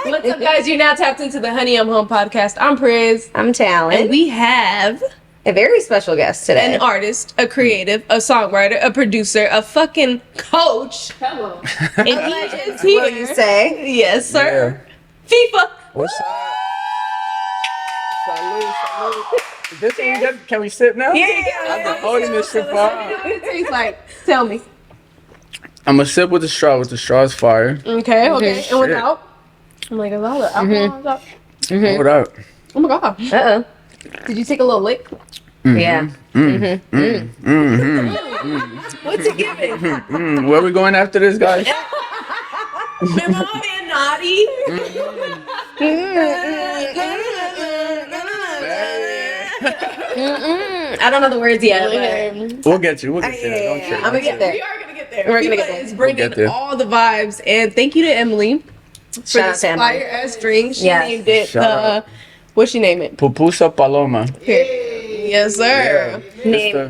What's up, guys? You're now tapped into the Honey I'm Home podcast. I'm Priz. I'm Talin. And we have a very special guest today. an artist, a creative, a songwriter, a producer, a fucking coach. Hello. And he is here. What do you say? Yes, sir. FIFA. What's up? Salud, salud. Is this what we get? Can we sip now? Yeah. I've been holding this shit for What it tastes like? Tell me. I'm gonna sip with the straw. With the straw is fire. Okay. And Shit. without? I'm like, is all the alcohol? Hold up. Oh my god. Uh-oh. Did you take a little lick? Yeah. What's it giving? Where we going after this, guys? Am I being naughty? I don't know the words yet, but We'll get you. We'll get you. Don't trip. I'm gonna get there. We are gonna get there. We're gonna FIFA get there. is bringing We'll get there. all the vibes, and thank you to Emily for Shout out this to Emily. fire ass drink. She Yes. named it Shout out. what'd she name it? Pupusa Paloma. Here. Yes, sir.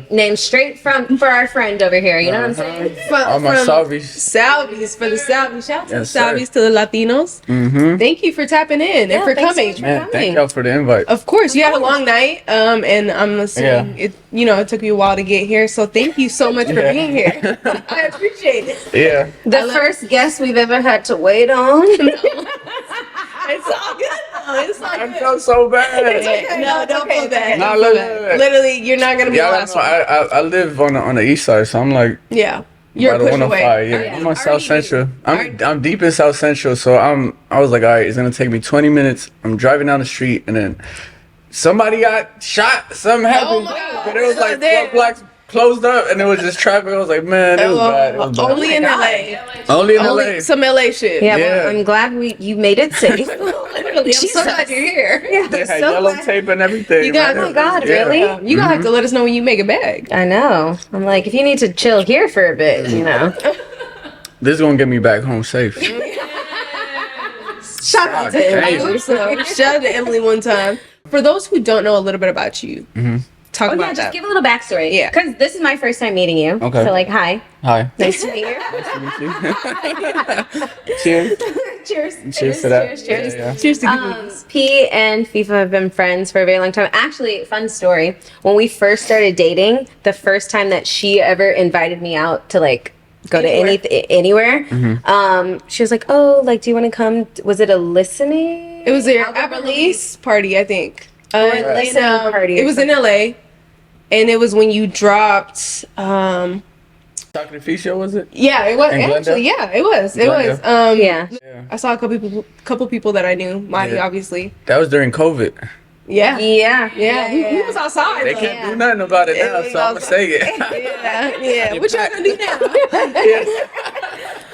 Name straight for our friend over here. You know what I'm saying? All my salvies. Salvies for the Salvies. Shout out to Yes, the sir. Salvies to the Latinos. Thank you for tapping in and for thanks so coming. much for Man, coming. thank y'all for the invite. Of course, you had a long night, and I'm assuming it took you a while to get here. So thank you so much for Yeah. being here. I appreciate it. Yeah. The first guest we've ever had to wait on. It's all good though. It's all I good. felt so bad. No, don't feel bad. Nah, Don't feel look, bad. look. Literally, you're not gonna be the Yeah, last one. I live on the east side, so I'm like Yeah, you're by a the push 105. away. Yeah, I'm on South Already Central. did. I'm deep in South Central, so I was like, all right, it's gonna take me 20 minutes. I'm driving down the street, and then somebody got shot. Something happened, my God. but it was like There. 4 blocks closed up, and it was just traffic. I was like, man, it was bad. It was bad. Only in LA. Only in LA. Some LA shit. Yeah, Yeah. well, I'm glad you made it safe. Literally, I'm so Jesus. glad you're here. They had so yellow glad- tape and everything. You got- man. oh my God, Yeah. really? You gonna have to let us know when you make it back. I know. I'm like, if you need to chill here for a bit, you know. This is gonna get me back home safe. Shout out to Damn. Emily. So, shout out to Emily one time. For those who don't know a little bit about you, talk Oh about yeah, that. just give a little backstory. Yeah. Because this is my first time meeting you. Okay. So like, hi. Hi. Nice to meet you. Cheers. Cheers. Cheers to that. Cheers. Cheers. Yeah, yeah. Cheers to good P and FIFA have been friends for a very long time. Actually, fun story. When we first started dating, the first time that she ever invited me out to like go Anywhere. to anywhere, she was like, "Oh, like, do you want to come?" Was it a listening? It was their album album release party, I think. listening party or It was in LA, and it was when you dropped. Chocolate Feast show, was it? Yeah, it was In Glendale? actually. Yeah, it was. It was. Glendale? Yeah. Yeah. I saw a couple people that I knew. Marty, Yeah. obviously. That was during COVID. Yeah. Yeah. Yeah, we was outside. They though. can't do nothing about it It now, was so I'm gonna say it. Yeah. What y'all gonna do now?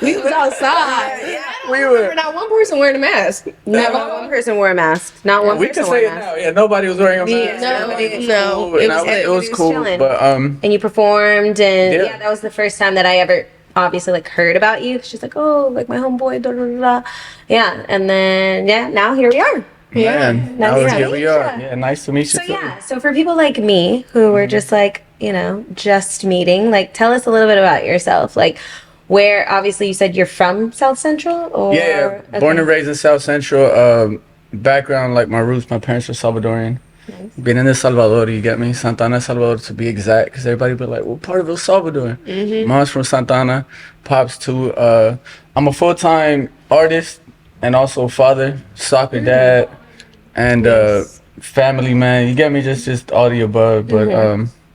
We was outside. We were. Not one person wearing a mask. Not one person wore a mask. Not one We person can wore say a it mask. now. Yeah, nobody was wearing a mask. No. It It was was cool. chilling. But And you performed, and Yeah. yeah, that was the first time that I ever obviously like heard about you. She's like, "Oh, like my homeboy." Da, da, da, da. Yeah, and then now here we are. man, Nice that was to here meet we are. ya. Yeah, nice to meet you. So too. yeah, so for people like me who were just like, just meeting, like tell us a little bit about yourself. Like where obviously you said you're from South Central or Yeah, born and raised in South Central. Background, like my roots, my parents were Salvadorian. Been in El Salvador, you get me? Santana, El Salvador, to be exact, because everybody be like, what part of El Salvador? Mom's from Santana, pops too. I'm a full-time artist and also father, soccer dad, and family man. You get me? Just all the above. But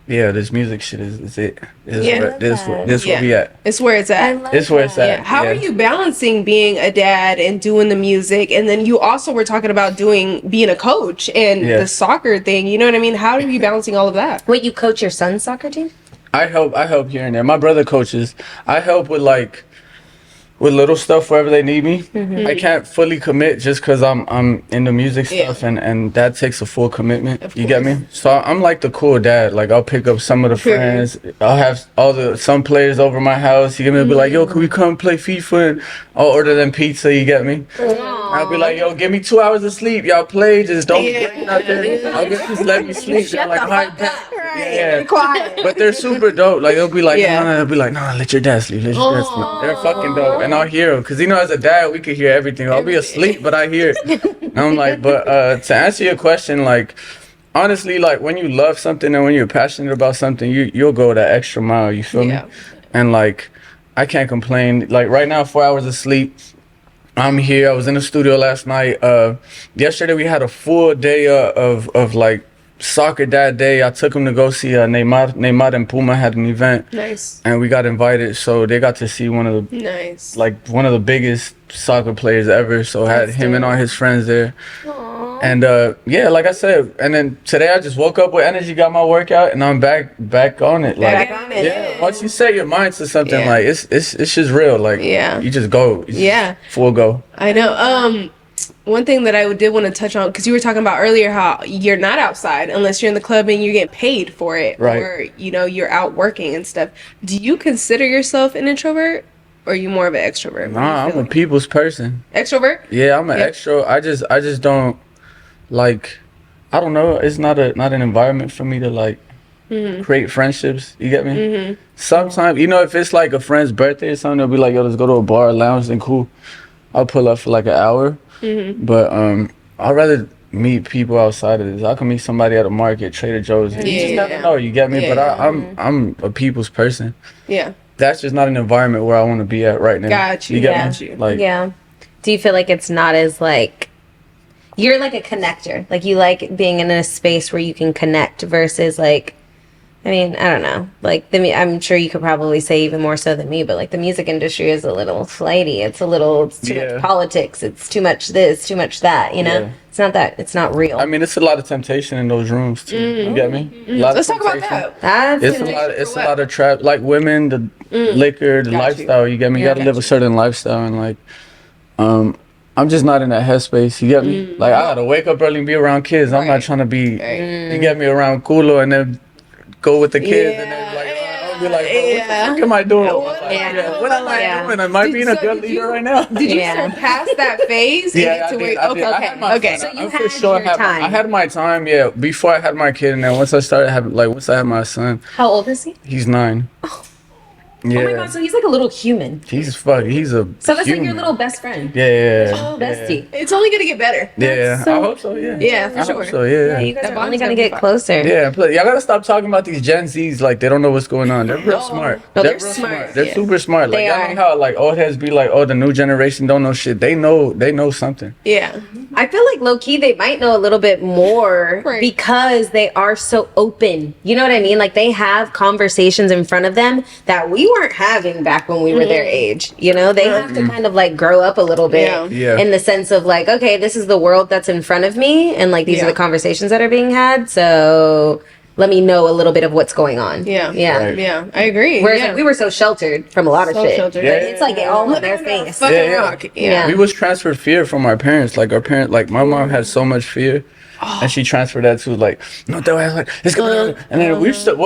yeah, this music shit is it. This where we at. It's where it's at. It's where it's at. Yeah. How are you balancing being a dad and doing the music, and then you also were talking about being a coach and Yeah. the soccer thing? You know what I mean? How are you balancing all of that? Wait, you coach your son's soccer team? I help here and there. My brother coaches. I help with little stuff wherever they need me. I can't fully commit just because I'm in the music stuff and that takes a full commitment. You get me? So I'm like the cool dad. Like I'll pick up some of the friends. I'll have some players over my house. You get me? Be like, yo, can we come play FIFA? And I'll order them pizza. You get me? I'll be like, yo, give me 2 hours of sleep. Y'all play, just don't break nothing. I'll just let me sleep. They're like, all right, yeah. Quiet. But they're super dope. Like, they'll be like, Yeah. they'll be like, no, let your dad sleep. Let your dad sleep. They're fucking dope. And I'll hear them. Because, as a dad, we could hear everything. I'll be asleep, but I hear it. And I'm like, but to answer your question, like, honestly, like, when you love something and when you're passionate about something, you'll go that extra mile. You feel me? And, like, I can't complain. Like, right now, 4 hours of sleep. I'm here. I was in the studio last night. Yesterday, we had a full day of like, soccer dad day. I took him to go see Neymar. Neymar and Puma had an event. Nice. And we got invited, so they got to see one of the biggest soccer players ever. So I had him and all his friends there. Aww. And yeah, like I said, and then today I just woke up with energy, got my workout, and I'm back on it. Like, Back on it. yeah, once you set your mind to something, like it's just real. Like, you just go. Full go. I know. One thing that I did want to touch on, because you were talking about earlier how you're not outside unless you're in the club and you're getting paid for it, right? Or you're out working and stuff. Do you consider yourself an introvert, or are you more of an extrovert? Nah, I'm a people's person. Extrovert? Yeah, I'm an extro. I just don't like. I don't know. It's not an environment for me to like create friendships. You get me? Sometimes, if it's like a friend's birthday or something, they'll be like, yo, let's go to a bar, lounge, and cool. I'll pull up for like an hour. But I'd rather meet people outside of this. I can meet somebody at a market, Trader Joe's. You just never know. You get me? But I'm a people's person. Yeah. That's just not an environment where I want to be at right now. Got you. You get me? Like, do you feel like it's not as like you're like a connector? Like you like being in a space where you can connect versus like. I mean, I don't know. Like I'm sure you could probably say even more so than me, but like the music industry is a little flighty. It's too much politics. It's too much this, too much that. It's not that. It's not real. I mean, it's a lot of temptation in those rooms too. You get me? Let's talk about that. It's a lot of trap. Like women, the liquor, the lifestyle. You get me? You got to live a certain lifestyle, and like, I'm just not in that headspace. You get me? Like I gotta wake up early and be around kids. I'm not trying to be. You get me, around culo and then go with the kids and then like I'll be like, what the fuck am I doing? What am I doing? Am I being a good leader right now? Did you surpass that phase? I did. Okay. So you for sure your time. I had my time, before I had my kid, and then once I had my son. How old is he? He's 9. Yeah. Oh my god, so he's like a little human. He's a So that's human. like your little best friend. Yeah. Oh, bestie. It's only gonna get better. Yeah, I hope so. Yeah, for sure. Hope so, yeah. You guys are only gonna get closer. Yeah, but y'all gotta stop talking about these Gen Zs like they don't know what's going on. They're real smart. No, they're they're real smart. They're super smart. Like They y'all are. know how like old heads be like, oh, the new generation don't know shit. They know something. Yeah. I feel like low key they might know a little bit more because they are so open. You know what I mean? Like they have conversations in front of them that we weren't having back when we were their age. They have to kind of like grow up a little bit in the sense of like, okay, this is the world that's in front of me and like these are the conversations that are being had. So let me know a little bit of what's going on. Yeah. Right. I agree. Whereas like, we were so sheltered from a lot of shit. Sheltered. Like, it's like all in their face. Yeah. We was transferred fear from our parents. Like our parents, like my mom had so much fear. And she transferred that to like, no, that way, like it's going and then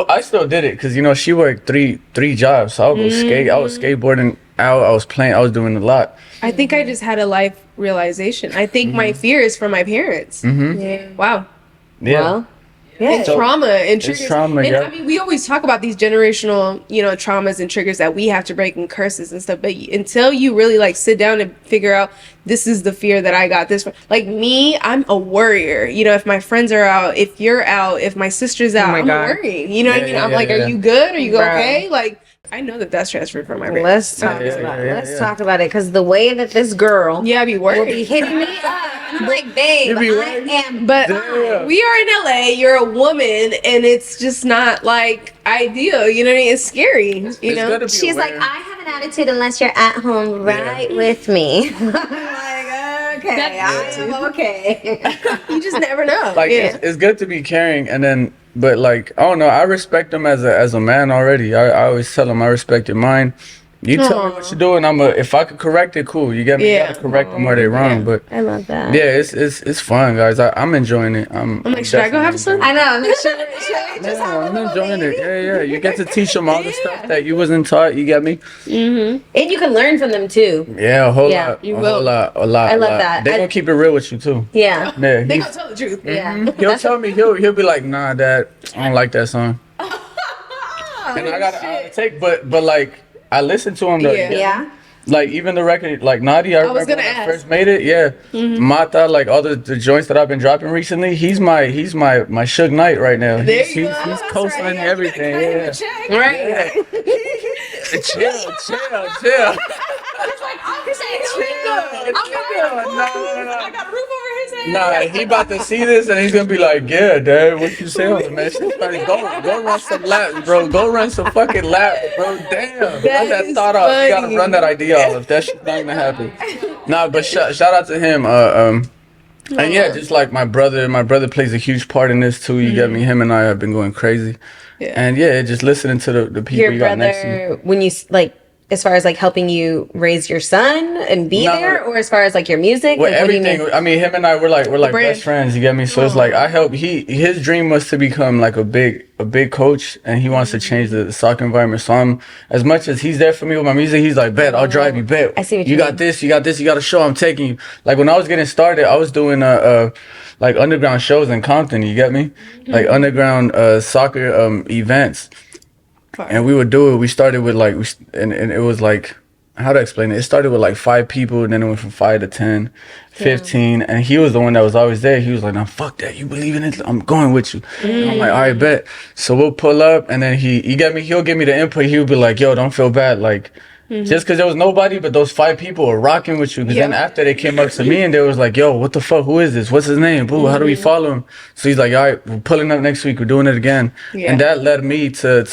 I still did it because she worked three jobs. So I would go skate. I was skateboarding out. I was playing. I was doing a lot. I think I just had a life realization. I think my fear is from my parents. Wow. Yeah. Well, And trauma and triggers. It's trauma, and I mean, we always talk about these generational, traumas and triggers that we have to break and curses and stuff. But until you really like sit down and figure out this is the fear that I got this. Like me, I'm a worrier. If my friends are out, if you're out, if my sister's out, I'm worrying. You know what I mean? I'm like, are you good? Are you okay? Like, I know that that's transferred from my parents. Let's talk about it. Let's talk about it because the way that this girl I be worried. will be hitting me up. I'm like, babe, I am. But we are in LA. You're a woman, and it's just not like ideal. You know what I mean? It's scary. You know. She's like, I have an attitude unless you're at home right with me. I'm like, okay, I am okay. You just never know. Like it's good to be caring, and then. But like I don't know, I respect him as a man already. I always tell him I respect your mind, You tell me what you do, and if I could correct it, cool. You get me? You gotta correct them where they wrong. But I love that. yeah, it's fun, guys. I'm enjoying it. I'm like, should I go have some? I know. I'm like, should I'm enjoying it. Yeah. You get to teach them all the stuff that you wasn't taught. You get me? And you can learn from them too. Yeah, a whole lot. You a will. whole lot. A lot. I love that. They gonna keep it real with you too. Yeah. Yeah. They gonna tell the truth. Yeah. He'll tell me. He'll be like, nah, Dad, I don't like that song. And I gotta take, but like I listened to him though. Yeah. Like even the record, like Naughty, I remember gonna when I ask. first made it. Yeah, Mata, like all the joints that I've been dropping recently. He's my Suge Knight right now. There He's you go. he's co-signing everything. Yeah. Right. Chill. I got a roof over his head. Nah, he about to see this and he's gonna be like, yeah, Dad, what you saying, man? She's funny. Go run some laps, bro. Go run some fucking laps, bro. Damn. Run that is thought off. You gotta funny. run that idea off. That shit's not gonna happen. Nah, but shout out to him. And yeah, just like my brother plays a huge part in this too. You get me? Him and I have been going crazy. Yeah. And yeah, just listening to the people Your you got next to you. brother, when you like, as far as like helping you raise your son and be No. there, or as far as like your music, Well, like, what do you everything. mean? I mean, him and I we're like brand. best friends. You get me? So it's like I help. His dream was to become like a big coach, and he wants to change the soccer environment. So I'm, as much as he's there for me with my music, he's like, bet I'll drive you. Bet I see what you you got mean. this. You got this. You got a show. I'm taking you. Like when I was getting started, I was doing like underground shows in Compton. You get me? Like underground soccer events, and we would do it. We started with like and it was like. How to explain it? It started with like 5 people, and then it went from 5 to 10, 15, and he was the one that was always there. He was like, "No, fuck that. You believe in it? I'm going with you." And I'm like, "All right, bet." So we'll pull up, and then he got me. He'll give me the input. He'll be like, "Yo, don't feel bad. Like, just because there was nobody, but those 5 people were rocking with you." Because then after they came up to me and they was like, "Yo, what the fuck? Who is this? What's his name? Boo, how do we follow him?" So he's like, "All right, we're pulling up next week. We're doing it again." And that led me to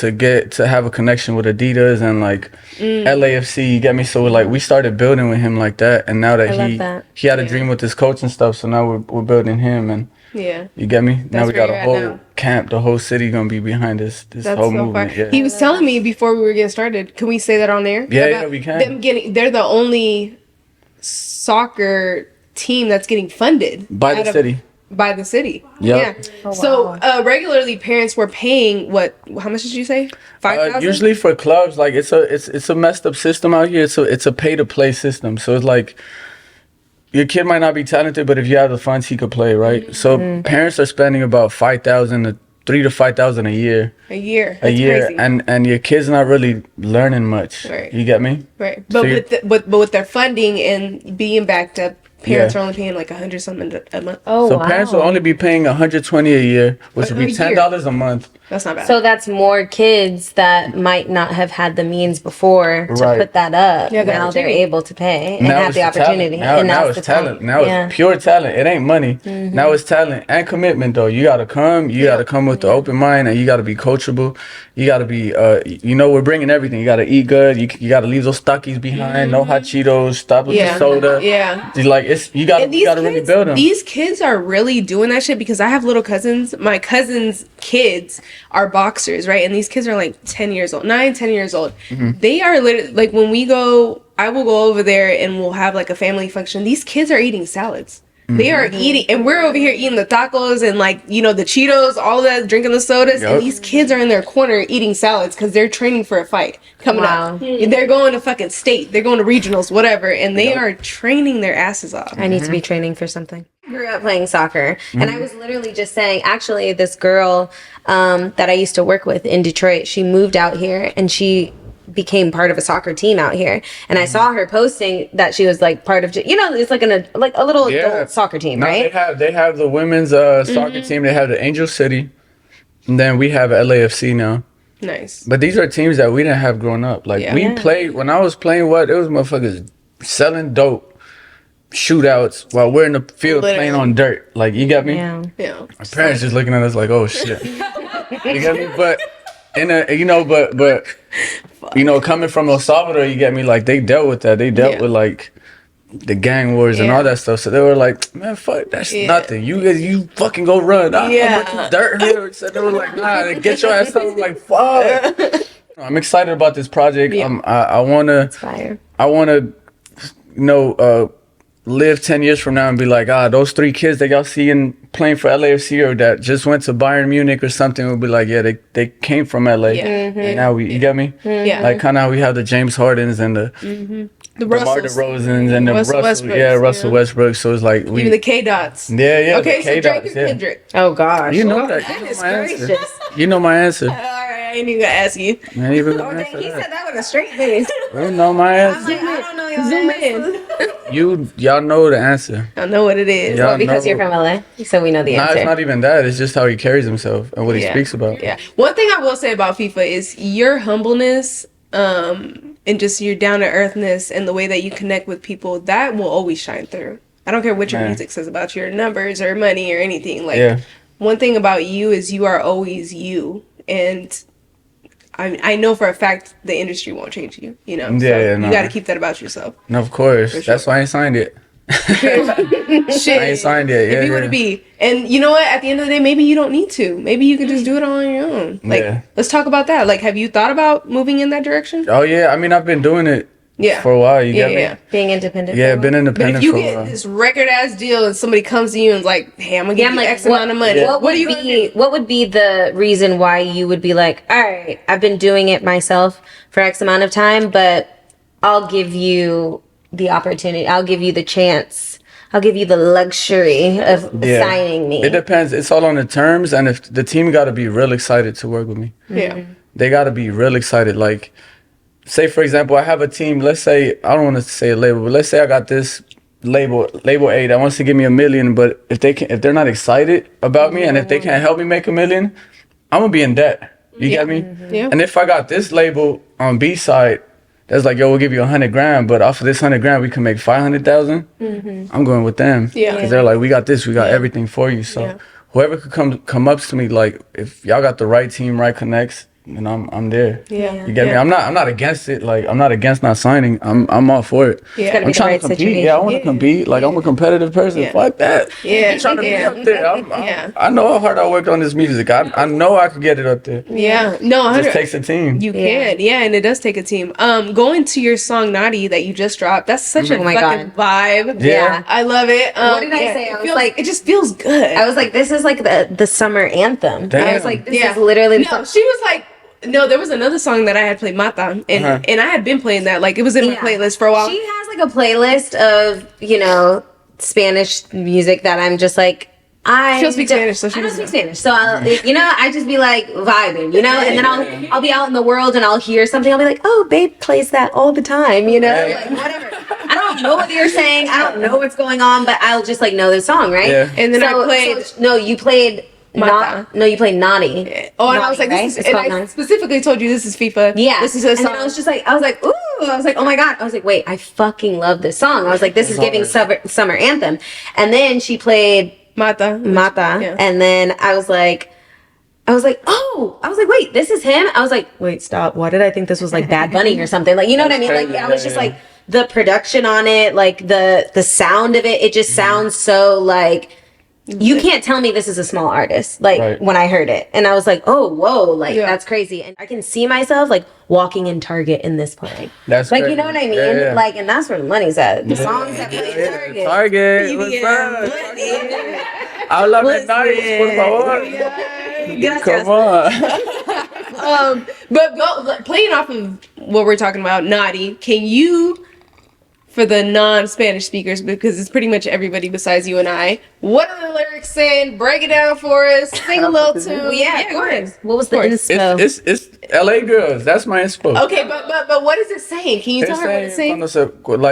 have a connection with Adidas and like LAFC. You get me? So like we started building with him like that. And now that he had a dream with his coach and stuff. So now we're building him and. Yeah. You get me? Now we where got a you're at whole now. camp, the whole city gonna be behind this That's whole so far. movement. Yeah. He was telling me before we were getting started. Can we say that on there? Yeah, we can. They're the only soccer team that's getting funded By the city. By the city. Yep. Yeah. So regularly, parents were paying what? How much did you say? 5,000. Usually for clubs, like it's a messed up system out here. It's a pay to play system. So it's like your kid might not be talented, but if you have the funds, he could play, right? So parents are spending about 5,000 to 3,000 to 5,000 a year. A year. A That's year, crazy. and your kid's not really learning much. Right. You get me? Right. So But with their funding and being backed up, parents are only paying like 100 something a month. Oh, So wow. parents will only be paying 120 a year, which would be A year. $10 a month. That's not bad. So that's more kids that might not have had the means before to Right. put that up. Yeah, the now they're opportunity. able to pay and Now have it's the opportunity. talent. Now it's it's the talent. time. Now it's pure talent. It ain't money. Now it's talent and commitment though. You gotta come. You gotta come with the open mind, and you gotta be coachable. You gotta be. We're bringing everything. You gotta eat good. You gotta leave those stockies behind. No hot Cheetos. Stop with the soda. Yeah. Like you gotta really build them. These kids are really doing that shit because I have little cousins. My cousins' kids are boxers, right? And these kids are like 10 years old, 9, 10 years old. They are literally, like when we go, I will go over there and we'll have like a family function. These kids are eating salads. They are eating, and we're over here eating the tacos and like, the Cheetos, all that, drinking the sodas. Yup. And these kids are in their corner eating salads because they're training for a fight coming Wow. up. They're going to fucking state. They're going to regionals, whatever. And they are training their asses off. I need to be training for something. Grew up playing soccer, and I was literally just saying, actually, this girl that I used to work with in Detroit, she moved out here, and she became part of a soccer team out here. And I saw her posting that she was like part of, it's like a little adult soccer team, No, right? They have the women's soccer team. They have the Angel City, and then we have LAFC now. Nice. But these are teams that we didn't have growing up. Like we played when I was playing. It was motherfuckers selling dope, shootouts while we're in the field playing on dirt. Like you got me. Yeah. Yeah. My parents just looking at us like, oh shit. You get me? But coming from El Salvador, you get me? Like they dealt with that. They dealt with like the gang wars and all that stuff. So they were like, man, fuck, that's nothing. You fucking go run. I'm dirt here. So they were like, nah, get your ass up. I'm like, fuck. I'm excited about this project. Yeah. I wanna, Fire. live 10 years from now and be like, those 3 kids that y'all see playing for LAFC or that just went to Bayern Munich or something, will be like, yeah, they came from LA. Yeah. And now you get me? Yeah. Like kind of how we have the James Hardens and the DeMar DeRozans and the Russell Westbrook. So it's like even the K-Dots. Yeah. Okay, so Drake and yeah. Kendrick. Oh gosh. You know that. That You know is my answer. gracious. You know my answer. All right, I ain't even gonna ask you. I ain't even Oh, gonna dang, answer he that. said that with a straight face. You know my I'm answer. like, I don't know your Zoom answer. in. Y'all know the answer. I know what it is. Yeah. Well, because know. you're from LA, so we know the Nah, answer. it's not even that. It's just how he carries himself and what he Yeah. speaks about. Yeah. One thing I will say about FIFA is your humbleness, and just your down to earthness and the way that you connect with people, that will always shine through. I don't care what your Man. music says about your numbers or money or anything. Like, Yeah. one thing about you is you are always you. And I know for a fact the industry won't change you, you know? Yeah, you nah. got to keep that about yourself. And of course. sure. That's why I ain't signed it. Shit. I ain't signed yet. If you Yeah. want to be, and you know what, at the end of the day, maybe you don't need to. Maybe you could just do it all on your own. Like, Yeah. let's talk about that. Like, have you thought about moving in that direction? Oh, yeah. I mean, I've been doing it Yeah. for a while. You Yeah, get me? yeah. Being independent. Yeah, for a been while. But independent if you for a get while. this record ass deal and somebody comes to you and is like, "Hey, I'm gonna give Yeah, I'm you like, X amount of money," Yeah. what are you gonna do? What would be the reason why you would be like, all right, I've been doing it myself for X amount of time, but I'll give you the opportunity. I'll give you the chance. I'll give you the luxury of signing me. It depends. It's all on the terms, and if the team got to be real excited to work with me. Yeah. They got to be real excited. Like, say for example, I have a team. Let's say I don't want to say a label, but let's say I got this label A that wants to give me $1 million, but if they're not excited about me, and if they can't help me make $1 million, I'm gonna be in debt. You get me? Yeah. And if I got this label on B side, that's like, yo, we'll give you $100,000, but off of this $100,000, we can make 500,000. I'm going with them. Yeah. Because they're like, we got this, we got everything for you. So Yeah. whoever could come up to me, like, if y'all got the right team, right connects, then I'm there. Yeah. You get me? I'm not against it. Like, I'm not against not signing. I'm all for it. Yeah. gotta I'm be the trying right to compete. situation. Yeah, I want to Yeah. compete. Like, I'm a competitive person. Yeah. Fuck that. Yeah. I'm trying to be Yeah. up there. Yeah. I know how hard I worked on this music. I know I could get it up there. Yeah. No, It 100. just takes a team. You Yeah. can, yeah, and it does take a team. Going to your song "Naughty" that you just dropped, that's such a Oh my fucking vibe. Yeah. I love it. What did I yeah, say? it I was feels- like- it just feels good. I was like, this is like the summer anthem. I Damn. was like, this Yeah. is literally the No, she was like, no, there was another song that I had played, Mata, and and I had been playing that, like it was in my Yeah. playlist for a while. She has like a playlist of, Spanish music that I'm just like, She don't speak Spanish, so she I don't doesn't speak Spanish. So I just be like vibing, and then I'll be out in the world and I'll hear something. I'll be like, oh, babe plays that all the time, like whatever. I don't know what you're saying. I don't know what's going on, but I'll just like know the song, right? Yeah. And then I played no, you played Mata. you played Naughty. Oh, and I Naughty, was like, right? this is, It's and called I Naughty. specifically told you this is FIFA. Yeah. This is a And song. then I was like, ooh. I was like, oh my God. I was like, wait, I fucking love this song. I was like, this is giving summer anthem. And then she played Mata. Mata. Yeah. And then I was like, wait, this is him? I was like, wait, stop. Why did I think this was like Bad Bunny or something? Like, you know what I mean? That's Like, I crazy. was just like, the production on it, like the sound of it just sounds so like, you can't tell me this is a small artist, like Right. when I heard it. And I was like, oh, whoa, like Yeah. that's crazy. And I can see myself like walking in Target in this play. That's like, crazy. you know what I mean? Yeah, yeah. Like, and that's where the money's at. The songs that play in Target. Target. What's up? I love it nice, por favor. Come on. But playing off of what we're talking about, Naughty, can you, for the non-Spanish speakers, because it's pretty much everybody besides you and I, what are the lyrics saying? Break it down for us. Sing a little tune. Yeah, go ahead. What was the course. inspo? It's LA girls. That's my inspo. Okay, but what is it saying? Can you tell her what it's saying?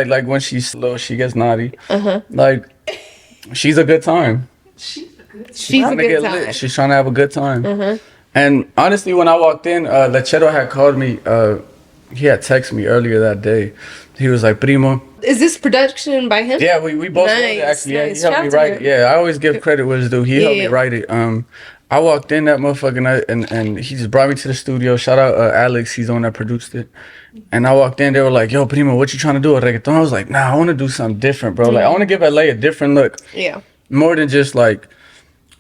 Like when she's slow, she gets naughty. Like she's a good time. She's a Trying to good get time. lit. She's trying to have a good time. And honestly, when I walked in, Lecheto had called me. He had texted me earlier that day. He was like, "Primo." Is this production by him? Yeah, we both wrote it, Nice, actually. Yeah, nice. he helped Shout me out to write it. him. Yeah, I always give credit where it's due. He helped me Yeah. write it. I walked in that motherfucking night and he just brought me to the studio. Shout out Alex, he's the one that produced it. And I walked in, they were like, "Yo, Primo, what you trying to do with reggaeton?" I was like, "Nah, I want to do something different, bro. Like, I want to give LA a different look. Yeah. More than just like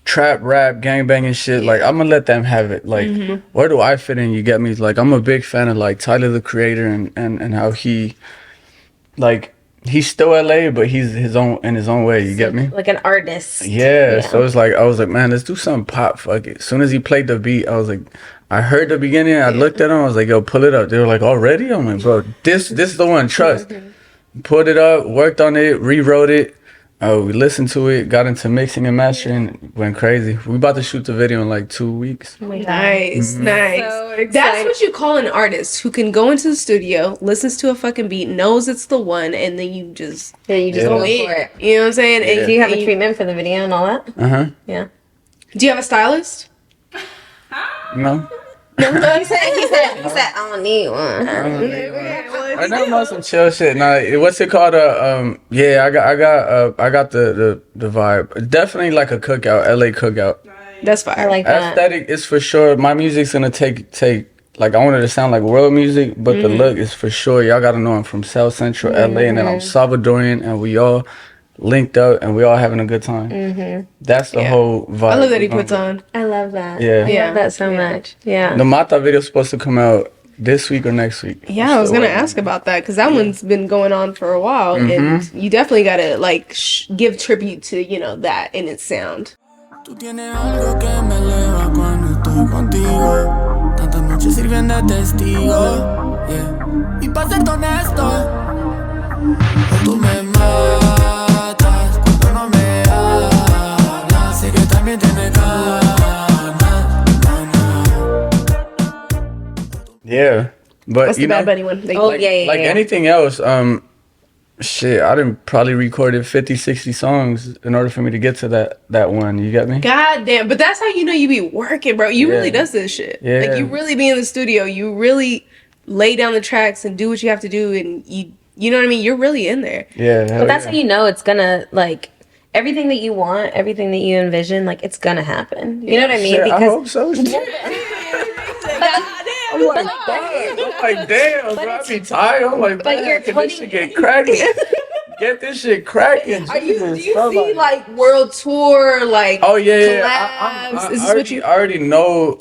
trap, rap, gangbanging shit. Like, I'm gonna let them have it. Like, where do I fit in? You get me? Like, I'm a big fan of like Tyler the Creator and how he, like, he's still LA, but he's his own way. You get me? Like an artist. Yeah. So it's like I was like, man, let's do something pop. Fuck it. As soon as he played the beat, I was like, I heard the beginning. I looked at him. I was like, yo, pull it up. They were like, already? I'm like, bro, this is the one. Trust. Pulled it up, worked on it, rewrote it. We listened to it, got into mixing and mastering, went crazy. We about to shoot the video in like 2 weeks. Oh my God. Nice, nice. So That's what you call an artist who can go into the studio, listens to a fucking beat, knows it's the one, and then you just go for it. You know what I'm saying? And Do you have a treatment for the video and all that? Yeah. Do you have a stylist? No. No, he said, I don't need one. I know about some chill shit. Nah, what's it called? Yeah, I got the vibe. Definitely like a cookout, LA cookout. That's fire. I like that. Aesthetic is for sure. My music's gonna take like, I want it to sound like world music, but the look is for sure. Y'all gotta know I'm from South Central LA, and then I'm Salvadorian, and we all linked up and we all having a good time. That's the whole vibe. I love that he puts on. I love that. Yeah. I love that so much. Yeah. The Mata video's supposed to come out this week or next week. Yeah, I was gonna ask about that because that one's been going on for a while, and you definitely gotta like give tribute to that in its sound. Tú tienes algo que me eleva cuando estoy contigo. Tantas noches sirven de testigo. Yeah. Y para ser honesto, tú me matas cuando no me hablas. Sé que también tienes ganas. Yeah, but What's the Bad Bunny one? Like anything else, shit, I done probably recorded 50, 60 songs in order for me to get to that one. You get me? God damn, but that's how you be working, bro. You really does this shit. Yeah. Like, you really be in the studio. You really lay down the tracks and do what you have to do, and you know what I mean? You're really in there. Yeah. But that's how you know it's gonna, like, everything that you want, everything that you envision, like, it's gonna happen. You know what I mean? Shit, Because I hope so. I'm like, damn, bro, I be tired. I'm like, but man, you're can this shit get cracking? Get this shit cracking. Do you see like world tour, like collabs? Is this what you I already know.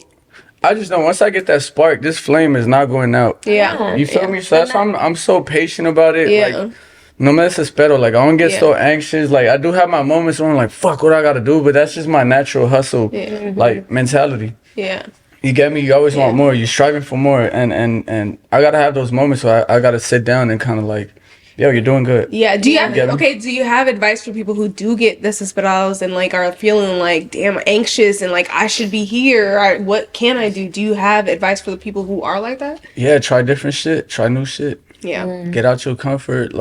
I just know once I get that spark, this flame is not going out. Yeah. You feel me? So that's why I'm so patient about it. Yeah. Like, no me desespero. Like, I don't get so anxious. Like, I do have my moments where I'm like, fuck, what I gotta do? But that's just my natural hustle, like, mentality. Yeah. You get me? You always want more. You're striving for more. And I gotta have those moments where I gotta sit down and kind of like, yo, you're doing good. Yeah. Do you have advice for people who do get desesperados and like are feeling like, damn, anxious and like I should be here? Or, what can I do? Do you have advice for the people who are like that? Yeah, try different shit. Try new shit. Yeah. Get out your comfort.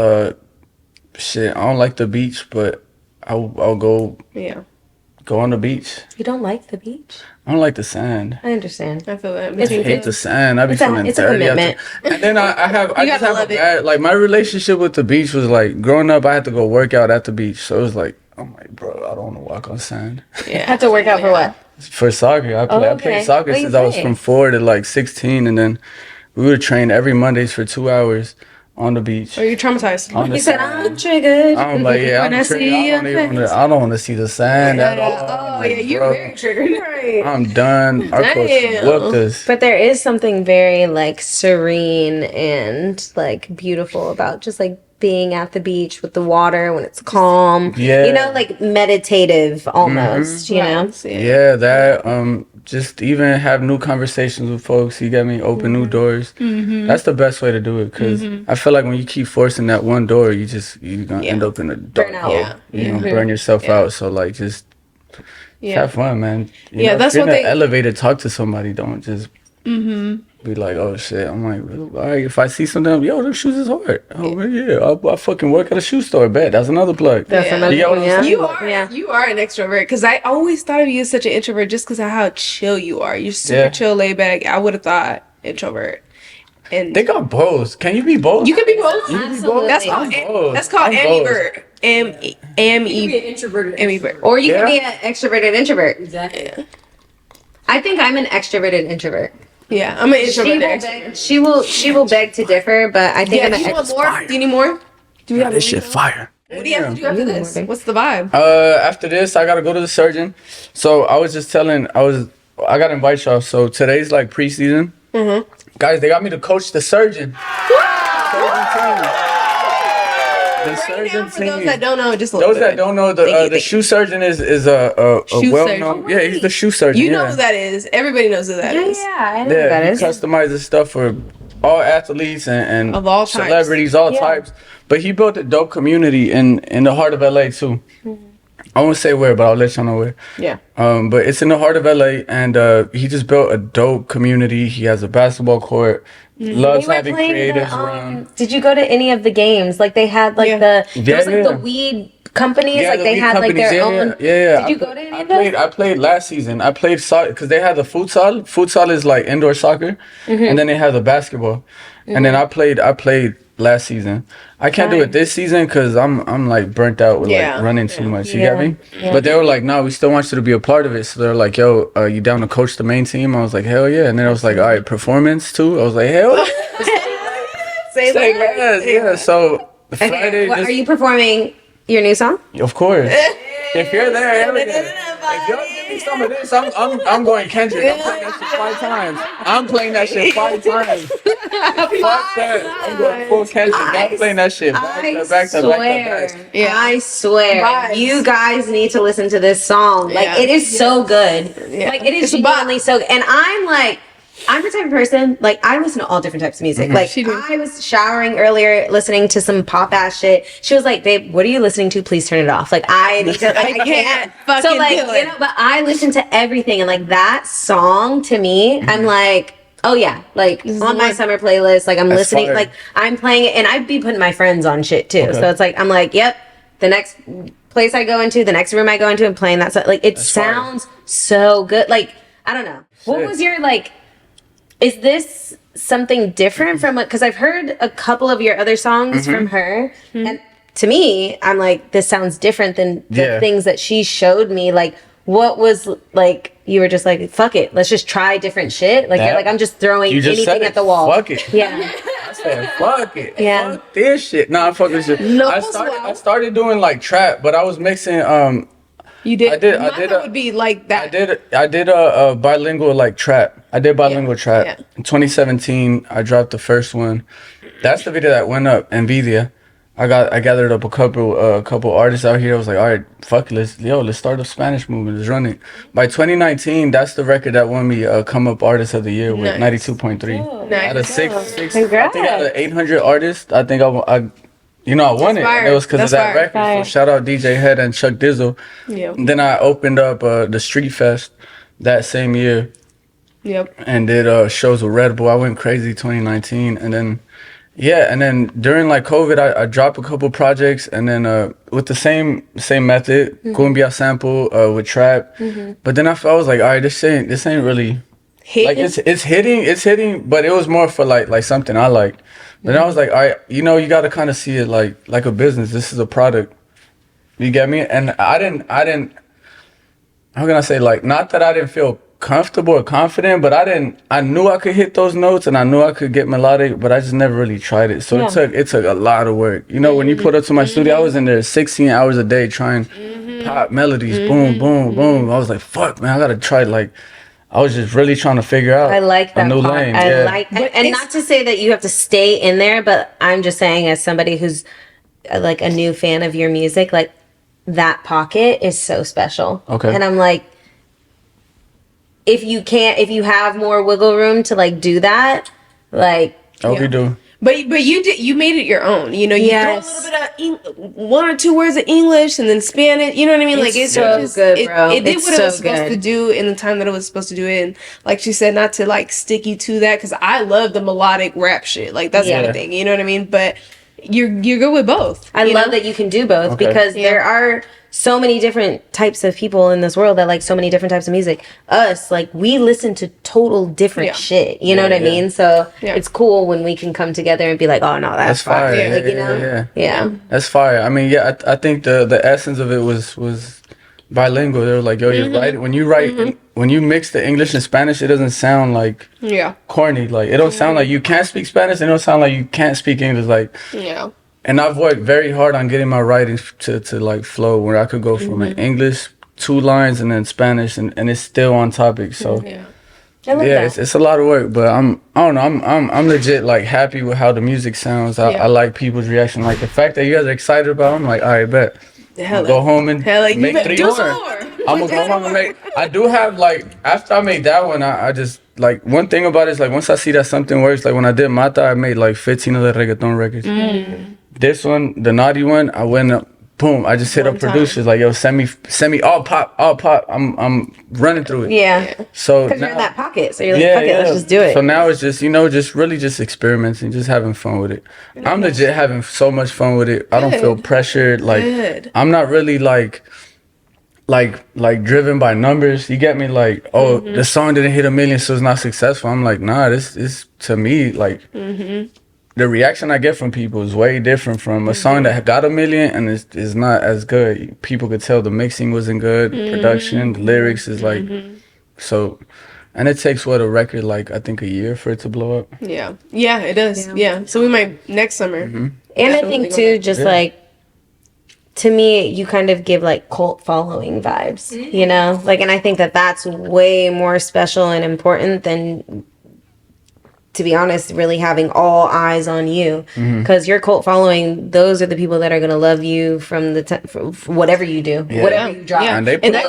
Shit, I don't like the beach, but I'll go. Yeah. Go on the beach. you don't like the beach? I don't like the sand. I understand. I feel that. I hate the sand. I be feeling it's a dirty. commitment. And then I just have a love it. bad, like, my relationship with the beach was like, growing up, I had to go work out at the beach. So it was like, I'm like, bro, I don't want to walk on sand. Yeah. Have to work out for what? For soccer. I played soccer What you since I was play? from 4 to like 16. And then we would train every Mondays for 2 hours on the beach. Are you traumatized? On the He said, sand. I'm triggered. I'm like, yeah, When I I'm see triggered. your I don't want to see the sand at all. Oh, Like, yeah, you're bro, very triggered. Right. I'm done. Our coach Damn. whooped us. But there is something very, like, serene and, like, beautiful about just, like, being at the beach with the water when it's calm. Yeah. You know, like, meditative almost, you know? Yeah, that just even have new conversations with folks. You get me? Open new doors. That's the best way to do it, because I feel like when you keep forcing that one door, you're gonna end up in a dark Burn out. hole. Yeah. You're gonna burn yourself out. So like, just have fun, man. You know, that's if you're one in thing. the elevator, talk to somebody. Don't just be like, oh shit. I'm like, all right, if I see something, yo, those shoes is hard. Oh yeah, I fucking work at a shoe store. Bet that's another plug. That's another You get what I'm one, saying? You are an extrovert, because I always thought of you as such an introvert just because of how chill you are. You're super chill, laid back. I would have thought introvert. And They got both. Can you be both? you can be both. You can be both? That's I'm called both. that's called I'm both. ambivert. Ambivert. Or you Yeah. can be an extroverted introvert. Exactly. I think I'm an extroverted introvert. Yeah, I'm an introvert. She will beg to differ, but I think I'm an You want extrovert. more? Do you need more? Do we have This shit fire. What do you have to do after this? What's the vibe? After this, I gotta go to the surgeon. So I was just telling, I gotta invite y'all. So today's like preseason. Guys, they got me to coach the surgeon. The surgeon For those that don't know, just a those little that bit. don't know, the shoe surgeon is a Shoe well-known. surgeon. Yeah, he's the shoe surgeon. You know who that is. Everybody knows who that is. Yeah, I know who that He is. customizes stuff for all athletes and Of all types. celebrities, all types. But he built a dope community in the heart of LA too. I won't say where, but I'll let y'all know where. Yeah. But it's in the heart of LA, and he just built a dope community. He has a basketball court. Loves They were having playing creatives the, around. did you go to any of the games? Like they had like there was like the weed companies, like the they weed had like their companies, own. Yeah. Did you go to any of those? I played last season. I played soccer because they had the futsal. Futsal is like indoor soccer, and then they have the basketball. And then I played last season. I can't do it this season because I'm like burnt out with like running too much. You get me? Yeah. But they were like, no, we still want you to be a part of it. So they're like, yo, you down to coach the main team? I was like, hell yeah. And then I was like, all right, performance too. I was like, hell. Say Yes, yeah. So Friday, Are you performing your new song? of course. If you're there, hell yeah. If y'all give me some of this, I'm going Kendrick. I'm playing that shit 5 times. I'm playing that shit 5 times. Fuck that. I'm going full Kendrick. I'm playing that shit back to back. Yeah, I swear. Vibes. You guys need to listen to this song. Like it is so good. Yeah. Like it is It's a bop. genuinely so good. And I'm the type of person, like, I listen to all different types of music. Like, I was showering earlier, listening to some pop-ass shit. She was like, babe, what are you listening to? Please turn it off. Like, I need to, like, I can't. fucking So, like, do it. you know, but I listen to everything. And, like, that song, to me, I'm like, oh, yeah. Like, on my summer playlist, like, I'm listening. fire. Like, I'm playing it. And I'd be putting my friends on shit, too. Okay. So, it's like, I'm like, yep. The next place I go into, the next room I go into, and playing that song. Like, it sounds so good. Like, I don't know. What Sick. was your, like... Is this something different from what? Because I've heard a couple of your other songs from her, and to me, I'm like, this sounds different than the things that she showed me. Like, what was like? You were just like, fuck it, let's just try different shit. Like, you're like, I'm just throwing anything at the wall. Fuck it. Yeah, I said, fuck it. Yeah. Fuck this shit. Nah, fuck this shit. No, I started doing like trap, but I was mixing You did. I did Mine would be like that. I did a bilingual like trap. I did bilingual trap. Yeah. In 2017, I dropped the first one. That's the video that went up. Nvidia. I gathered up a couple artists out here. I was like, all right, fuck it, let's start a Spanish movement. Let's run it. By 2019, that's the record that won me Come Up Artist of the Year with 92.3. Nice. Out of six, Congrats. I think out of 800 artists, I think I won it. And it was because of that record. Fire. So shout out DJ Head and Chuck Dizzle. Yep. Then I opened up the Street Fest that same year Yep. and did shows with Red Bull. I went crazy 2019, and then during like COVID, I dropped a couple projects, and then with the same method, cumbia sample with trap. But then I was like, all right, this ain't really like it's hitting, but it was more for like something I liked. But then I was like, all right, you gotta kind of see it like a business. This is a product. You get me? And I didn't. How can I say, like, not that I didn't feel comfortable or confident, but I knew I could hit those notes and I knew I could get melodic, but I just never really tried it. So it took a lot of work. When you put up to my studio, I was in there 16 hours a day trying pop melodies, boom, boom, boom. I was like, fuck, man, I gotta try. Like, I was just really trying to figure out I like that a new part. lane. I like, and not to say that you have to stay in there, but I'm just saying, as somebody who's like a new fan of your music, like, that pocket is so special. Okay. And I'm like, if you have more wiggle room to like do that, like, I hope you do. But you made it your own. You Yes. throw a little bit of one or two words of English and then Spanish. You know what I mean? It's so good, bro. It did It's what it so was supposed good. to do in the time that it was supposed to do it. And like she said, not to like stick you to that, because I love the melodic rap shit. Like, that's Yeah. my thing. You know what I mean? But you're good with both. I love that you can do both, Okay. because there are so many different types of people in this world that like so many different types of music. Us, like, we listen to total different shit. You know what I mean? So it's cool when we can come together and be like, oh no, that's fire. fire. Like, you know? Yeah. That's fire. I mean, I think the essence of it was bilingual. They were like, yo, you're right. When you mix the English and Spanish, it doesn't sound like corny. Like, it don't sound like you can't speak Spanish. It don't sound like you can't speak English. Like, And I've worked very hard on getting my writing to like flow, where I could go from an English 2 lines and then Spanish, and it's still on topic. So I love that. it's a lot of work, but I don't know, I'm legit like happy with how the music sounds. I like people's reaction, like the fact that you guys are excited about it, I'm like, all right, bet. Go home and make 3 more. I'm gonna go home and make. I do have like, after I made that one, I just like, one thing about it is like, once I see that something works, like when I did Mata, I made like 15 of the reggaeton records. This one, the naughty one, I went up, boom, I just hit up producers like, yo, send me all pop. I'm running through it. Yeah. So because you're in that pocket, so you're like, fuck it, let's just do it. So now it's just, just really just experimenting, just having fun with it. I'm legit having so much fun with it. I don't feel pressured. Like, I'm not really like driven by numbers. You get me? Like, oh, the song didn't hit 1 million, so it's not successful. I'm like, nah, this is, to me, like, the reaction I get from people is way different from a song that got 1 million and is not as good. People could tell the mixing wasn't good, production, the lyrics is like, so, and it takes a record, like, I think a year for it to blow up. Yeah, it does. Yeah. So we might next summer. And I think too, just like, to me, you kind of give like cult following vibes, you know? Like, and I think that that's way more special and important than, to be honest, really having all eyes on you. Because your cult following, those are the people that are going to love you from from whatever you do, whatever you drop. And they they'll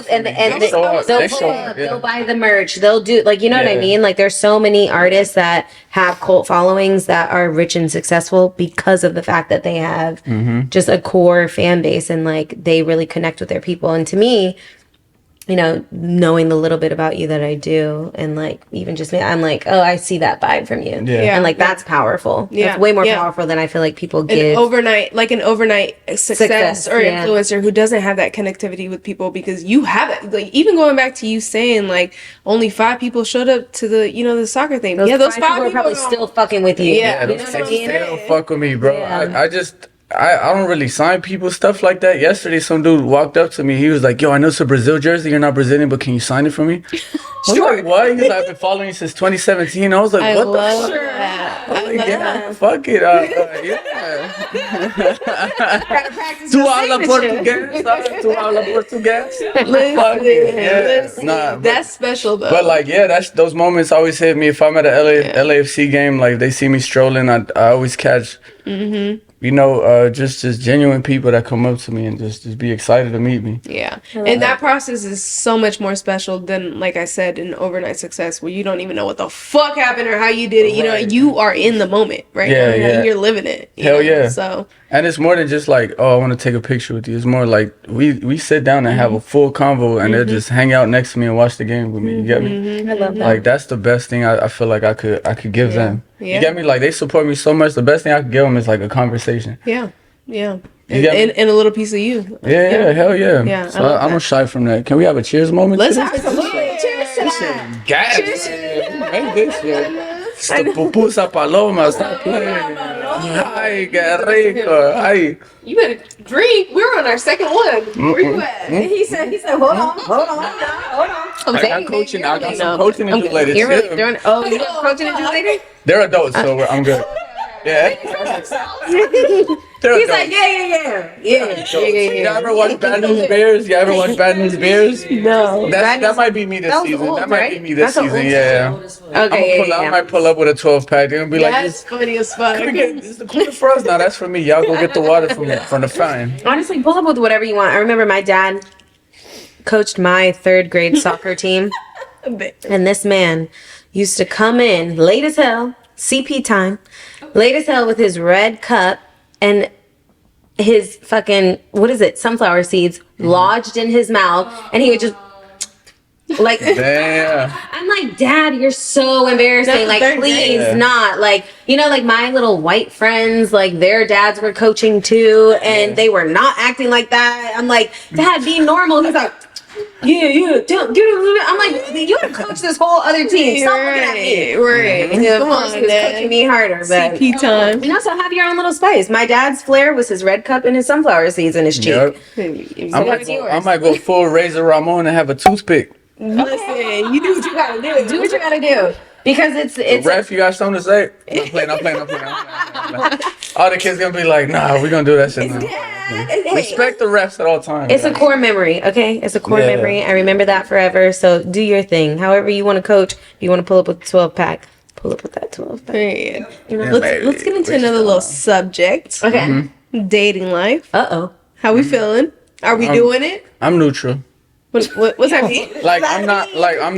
buy the merch. They'll do, like, you know what I mean? Like, there's so many artists that have cult followings that are rich and successful because of the fact that they have just a core fan base and like they really connect with their people. And to me, knowing the little bit about you that I do, and like even just me, I'm like, oh, I see that vibe from you. And like that's powerful. It's way more powerful than I feel like people give. An overnight success or influencer who doesn't have that connectivity with people, because you have it. Like, even going back to you saying like only 5 people showed up to the the soccer thing. Those 5 people are probably still fucking with you. Those still fuck with me, bro. I don't really sign people, stuff like that. Yesterday, some dude walked up to me. He was like, yo, I know it's a Brazil jersey. You're not Brazilian, but can you sign it for me? Sure. Like, what? He's like, I've been following you since 2017. I was like, what the fuck? Fuck it. Tu habla português? Tu habla português? Listen, that's special though. But like, that's those moments always hit me. If I'm at a LAFC game, like they see me strolling, I always catch, just genuine people that come up to me and just be excited to meet me. Yeah. And that process is so much more special than, like I said, an overnight success where you don't even know what the fuck happened or how you did it. You are in the moment, right? Yeah. You're living it. Hell yeah. So. And it's more than just like, oh, I want to take a picture with you. It's more like we sit down and have a full convo, and they'll just hang out next to me and watch the game with me. You get me? I love that. Like, that's the best thing I feel like I could give them. Yeah. You get me? Like, they support me so much. The best thing I could give them is like a conversation. Yeah. And a little piece of you. Yeah, hell yeah. Yeah. So I'm not shy from that. Can we have a cheers moment? Let's have a cheers to that. Cheers. Make this shit. The pupusa paloma, stop playing. Ay, qué rico. Ay. You better drink. We're on our second one. Where you at? He said, hold on. I got coaching. I got some coaching to do later. You're really doing. Oh, you got coaching to do later? They're adults, so I'm good. Yeah. He's like, yeah. You ever watch Bad News Bears? No. That might be me this season. That might be me this season. Yeah. Okay. I might pull up with a 12-pack. They're gonna be like, that's funny as fuck. this is the corner for us. No, that's for me. Y'all go get the water from the fountain. Honestly, pull up with whatever you want. I remember my dad coached my 3rd grade soccer team, and this man used to come in late as hell, CP time, late as hell with his red cup and his fucking, sunflower seeds lodged in his mouth, and he would just like, damn. I'm like, Dad, you're so embarrassing. Like, please not. Like, like my little white friends, like their dads were coaching too, and they were not acting like that. I'm like, Dad, be normal. He's like, don't get it. I'm like, you would coach this whole other team. Stop looking at me. Right. Yeah, of course, he was coaching me harder. But CP time. So have your own little spice. My dad's flair was his red cup and his sunflower seeds in his cheek. Yep. I might go full Razor Ramon and have a toothpick. Listen, you do what you gotta do. Do what you gotta do. Because it's Ref, you got something to say? I'm playing. All the kids gonna be like, nah, we gonna do that shit now. Respect the refs at all times. It's a core memory, okay? It's a core memory. I remember that forever. So do your thing. However you want to coach. If you want to pull up with 12-pack, pull up with that 12-pack. Yeah. Let's get into another little subject. Okay. Dating life. Uh-oh. How we feeling? Are we doing it? I'm neutral. What's that mean? Like I'm not looking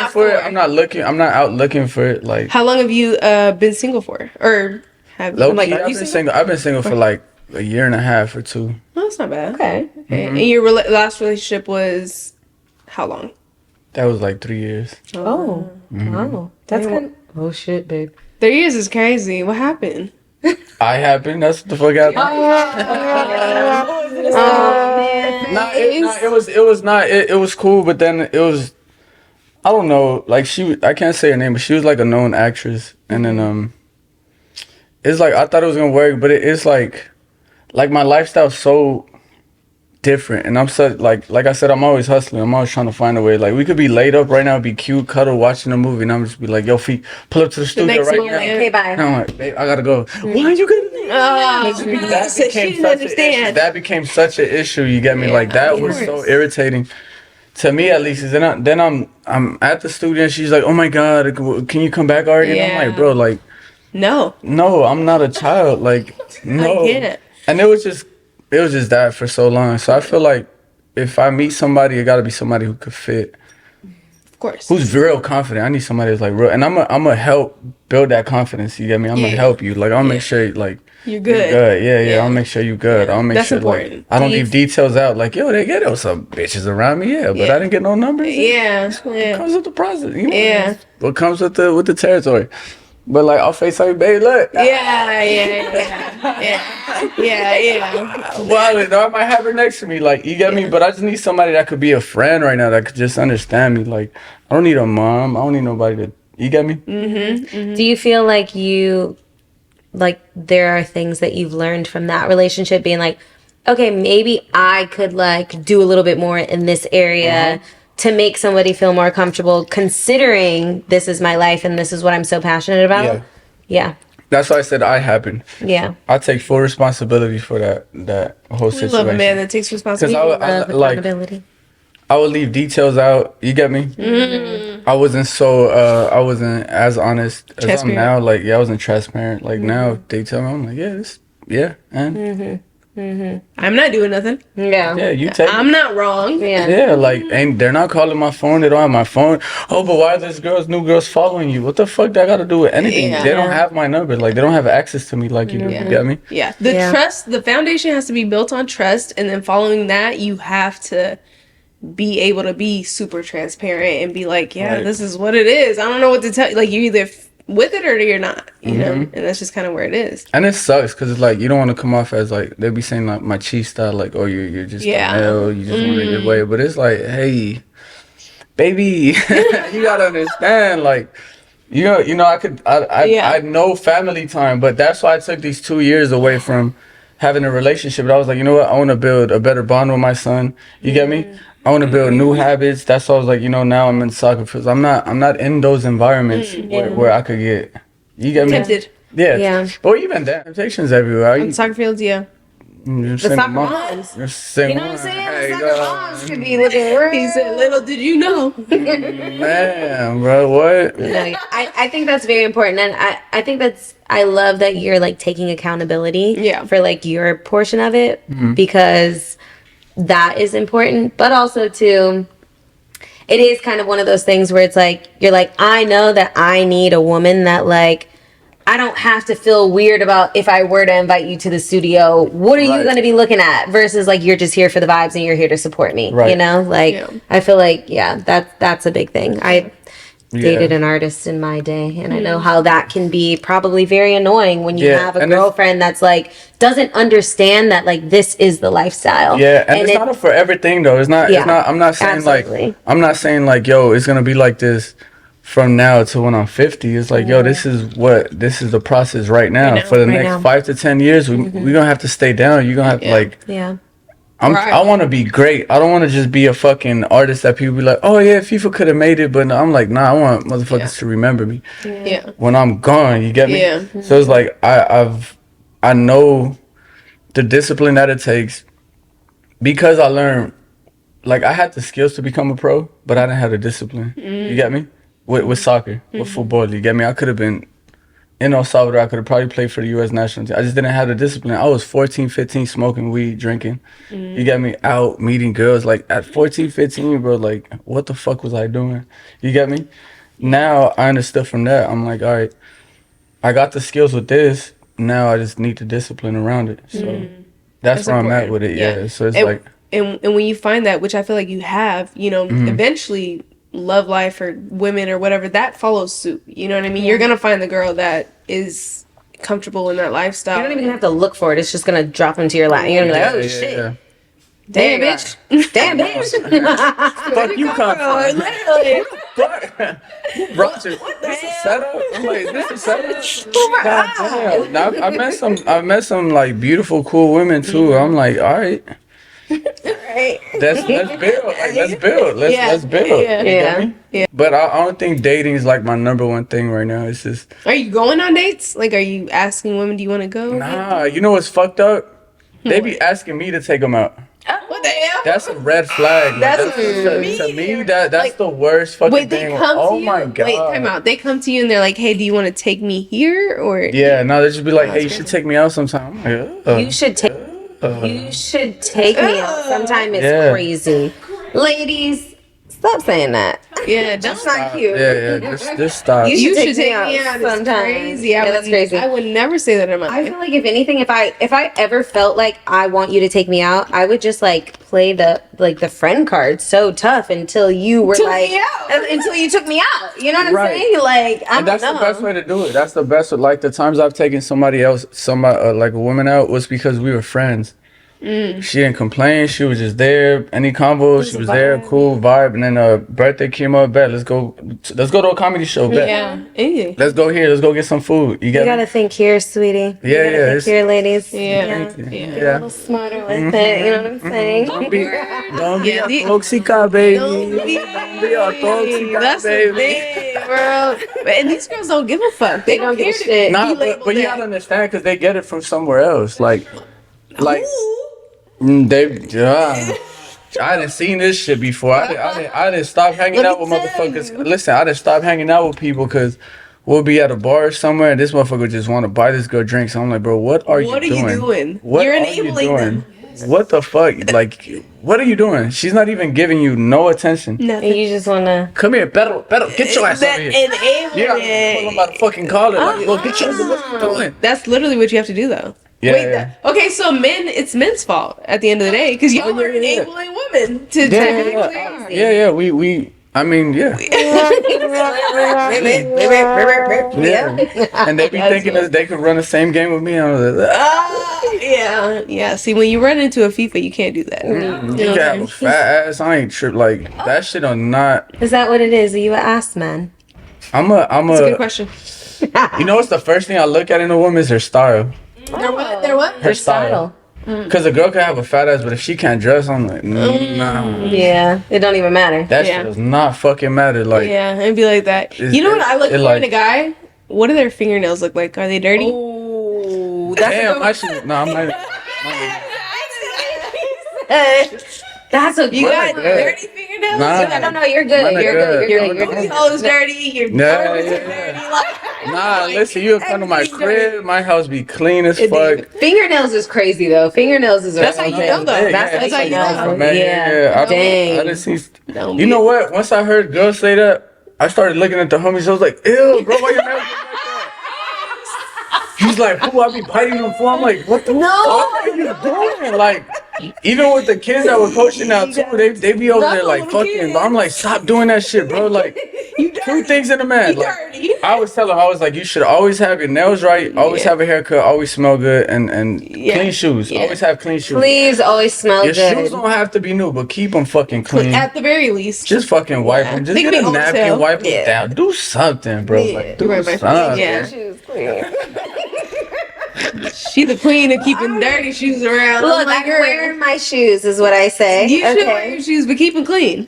for it. I'm not out looking for it. Like, how long have you been single for? Or have low key, I've been single for like a year and a half or 2. Oh, that's not bad. Okay. And your last relationship was how long? That was like 3 years. Oh. Wow. That's kind of... Oh, shit, babe. 3 years is crazy. What happened? I happened. That's what the fuck happened. Man. It was cool, but then it was, I don't know, like I can't say her name, but she was like a known actress, and then it's like I thought it was gonna work, but it's like my lifestyle's so different, and I'm such like I said, I'm always hustling. I'm always trying to find a way. Like we could be laid up right now, be cute, cuddle, watching a movie, and I'm just be like, yo, feet, pull up to the studio right now. Okay, bye. And I'm like, babe, I gotta go. Why are you gonna? That became such an issue. You get me? Like that was so irritating to me, at least. Then I'm at the studio, and she's like, oh my god, can you come back already? And I'm like, bro, like, no, I'm not a child. Like, no. I get it. And it was just that for so long. So I feel like if I meet somebody, it gotta be somebody who could fit. Of course. Who's real confident. I need somebody that's like real, and I'm gonna help build that confidence. You get me? I'm gonna help you. Like I'll make sure like you're good. Yeah. I'll make sure you're good. I'll make that's sure important. Like I don't leave details out. Like yo, there was some bitches around me. Yeah, but I didn't get no numbers. What comes with the process. You know? What comes with the territory. But like I'll FaceTime you, babe, look. Well, I might have her next to me, like you get me. But I just need somebody that could be a friend right now, that could just understand me. Like I don't need a mom. I don't need nobody to. You get me? Do you feel like there are things that you've learned from that relationship, being like, okay, maybe I could like do a little bit more in this area to make somebody feel more comfortable, considering this is my life and this is what I'm so passionate about? Yeah. That's why I said I happened. Yeah. I take full responsibility for that whole situation. We love a man that takes responsibility. Accountability. I would leave details out. You get me? I wasn't as honest as I'm now. Like, I wasn't transparent. Like now, if they tell me, I'm like, and I'm not doing nothing. Yeah, you take. I'm not wrong. Yeah, like, and they're not calling my phone. They don't have my phone. Oh, but why are these new girls following you? What the fuck that got to do with anything? They don't have my number. Like, they don't have access to me like you do. You get me? Yeah. Trust, the foundation has to be built on trust, and then following that, you have to be able to be super transparent and be like, this is what it is. I don't know what to tell you. Like, you either with it or you're not, you know, and that's just kind of where it is. And it sucks because it's like you don't want to come off as like they be saying like my chief style, like, oh, you're just a male, you just want to get away. But it's like, hey, baby, you gotta understand, like, you know, I know family time, but that's why I took these 2 years away from having a relationship. But I was like, you know what, I want to build a better bond with my son. You get me? I want to build new habits. That's why I was like, you know, now I'm in soccer because I'm not in those environments where I could get, you get me? Tempted. Yeah. Or even that. Temptations everywhere. On soccer fields, The soccer moms. You're saying, you know what I'm saying? The soccer moms could be looking real. He said, little did you know. Man, bro, what? No, I think that's very important. And I think I love that you're like taking accountability for like your portion of it because that is important. But also too, it is kind of one of those things where it's like, you're like, I know that I need a woman that like, I don't have to feel weird about if I were to invite you to the studio, what are you going to be looking at versus like, you're just here for the vibes and you're here to support me, you know? Like, I feel like, that's a big thing. I dated an artist in my day and I know how that can be probably very annoying when you have a girlfriend that's like, doesn't understand that like, this is the lifestyle. Yeah. And it's not for everything though. It's not, I'm not saying like, yo, it's going to be like this from now to when I'm 50. It's like, yo, this is the process right now. For the next 5 to 10 years, we're gonna have to stay down. You're gonna have to like, I want to be great. I don't want to just be a fucking artist that people be like, oh yeah, FIFA could have made it, but no, I'm like, nah, I want motherfuckers to remember me. Yeah. When I'm gone, you get me? Yeah. So it's like I know the discipline that it takes because I learned, like, I had the skills to become a pro, but I didn't have the discipline. You get me? With soccer, with football, you get me? I could have been in El Salvador. I could have probably played for the U.S. national team. I just didn't have the discipline. I was 14, 15, smoking weed, drinking. You get me? Out, meeting girls. Like, at 14, 15, bro, like, what the fuck was I doing? You get me? Now, I understood from that. I'm like, all right, I got the skills with this. Now I just need the discipline around it. So that's where I'm at with it. Yeah. So it's like... And when you find that, which I feel like you have, you know, eventually love life or women or whatever, that follows suit. You know what I mean? You're going to find the girl that is comfortable in that lifestyle. You don't even have to look for it. It's just going to drop into your lap. You're going to be like, oh, shit. Yeah. Damn, bitch. Damn, bitch. Fuck you, cunt. Literally. Roger, this is setup. I'm like, this is setup. God damn. Now, I met some like beautiful, cool women too. I'm like, all right. Right. Let's build. Like, let's build. Let's build. Yeah. You get me? Yeah. But I don't think dating is like my number one thing right now. It's just. Are you going on dates? Like, are you asking women, do you want to go? Nah, you know what's fucked up? They be asking me to take them out. What the hell? That's a red flag. That's to me. That's like, the worst fucking wait, they thing. come Oh to you? my god. Wait, time out. They come to you and they're like, hey, do you want to take me here? Or Yeah, no, they just be like, hey, you crazy. should take me out sometime. I'm like, You should take me out sometime. It's Yeah. crazy. Ladies, stop saying that. yeah, That's not cute. Yeah, just stop. You You should should take me out. It's sometime. crazy. Yeah, that's crazy. I would never say that in my I life. feel like if anything, if I ever felt like I want you to take me out, I would just like play the friend card so tough until you were Took like me out. until you took me out. You know what I'm Right. saying? Like I And don't that's know. the best way to do it. That's the best. Like the times I've taken somebody like a woman out was because we were friends. She didn't complain. She was just there. Any convo, she was there. Cool vibe. And then birthday came up. Bet let's go to a comedy show. Bet. Yeah. Yeah. Let's go here. Let's go get some food. You You got gotta think here, sweetie. Yeah, you gotta yeah, think here, ladies. Yeah. Be a Yeah. little smarter with it. You know what I'm saying? Don't be Yeah, a the- toxica, baby. Don't be a toxica, That's the baby. thing, bro. And these girls don't give a fuck. They don't give a care to shit. Nah, be labeled but you that. gotta understand because they get it from somewhere else. Like Ooh. I done seen this shit before. I didn't stop hanging out with motherfuckers. Listen, I didn't stop hanging out with people because we'll be at a bar somewhere and this motherfucker just want to buy this girl drinks. I'm like, bro, what are you doing? What You're are enabling them. What the fuck? Like, what are you doing? She's not even giving you no attention. And Nothing. you just wanna Come here, Pedro, get your ass over here. Yeah, I'm about to fucking call it. Like, look, get your ass. What you doing? That's literally what you have to do, though. Yeah, Wait, yeah. Okay, so it's men's fault at the end of the day because y'all are enabling women to Yeah. We. I mean, yeah. And they be thinking that they could run the same game with me. I was like, yeah. See, when you run into a FEEFA, you can't do that. you got a fat ass. I ain't trip like that. Shit are not. Is that what it is? Are you an ass man? I'm That's a good a. question. You know what's the first thing I look at in a woman is her style. They're what? They're what? Her style. Cause a girl can have a fat ass, but if she can't dress, I'm like, nah. Yeah, it don't even matter. That Yeah. shit does not fucking matter. Like, Yeah, it'd be like that. It's- You know what I look it for like- in a guy? What do their fingernails look like? Are they dirty? Ooh, that's damn, I should. No, I'm not. that's a You good got one. dirty fingernails? Nah. No, you're good. Mine are You're good. good. You're good. Your You're good. clothes dirty. Your Yeah, arms yeah, are dirty. Like, Nah, listen, you in front of my crib. My house be clean as It be- fuck. Fingernails is crazy though. Fingernails is. That's how you know, though. That's how you know. Man, Yeah. I Dang. done seen. Don't You be- know what? Once I heard girls say that, I started looking at the homies. I was like, ew, bro, why your nails look like that? He's like, who I be biting them for? I'm like, what the fuck are you doing? Like, even with the kids that were coaching now too, they be over there like fucking. But I'm like, stop doing that shit, bro. Like, two things in a man. You Like, dirty. I was telling her, I was like, you should always have your nails right, always have a haircut, always smell good, and clean shoes. Yeah. Always have clean shoes. Please always smell Your good. shoes don't have to be new, but keep them fucking clean. At the very least. Just fucking wipe them. Just They can get be a old as napkin, hell. wipe them Yeah. down. Do something, bro. Yeah. Like, do Right, right. something. Yeah. She the queen of keeping dirty shoes around. Look, I'm like, I'm wearing my shoes, is what I say. You should wear your shoes, but keep them clean.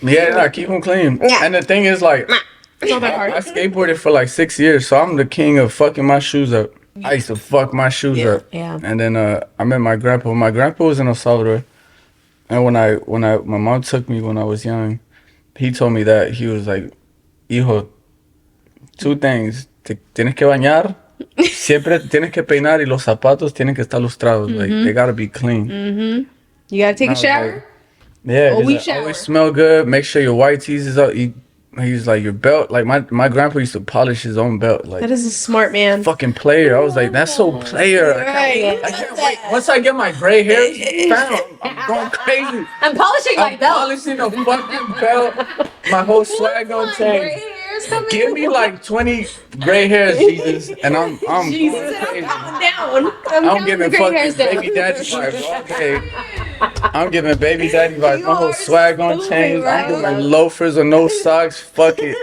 Yeah, I keep them clean. Yeah. And the thing is, like, It's not that hard. I skateboarded for like 6 years, so I'm the king of fucking my shoes up. I used to fuck my shoes up. Yeah. And then I met my grandpa. My grandpa was in El Salvador. And my mom took me when I was young, he told me that he was like, hijo, 2 things. Te tienes que bañar, siempre te tienes que peinar, y los zapatos tienen que estar lustrados. Like, they gotta be clean. You gotta take a shower. Like, yeah, Oh, we like, shower. always smell good. Make sure your white tees is up. He's like, your belt. Like, my grandpa used to polish his own belt. Like, That is a smart man. fucking player. I was like, that's so player. I can't wait. Once I get my gray hairs, fam, I'm going crazy. I'm polishing my I'm belt. polishing a fucking belt. My whole swag on change. Give me like 20 gray hairs, Jesus, and I'm Jesus, going I'm crazy. counting down. I'm giving fucking baby daddy vibes all day. I'm giving baby daddy vibes. My whole swag on change. I'm giving loafers or no socks. Fuck it.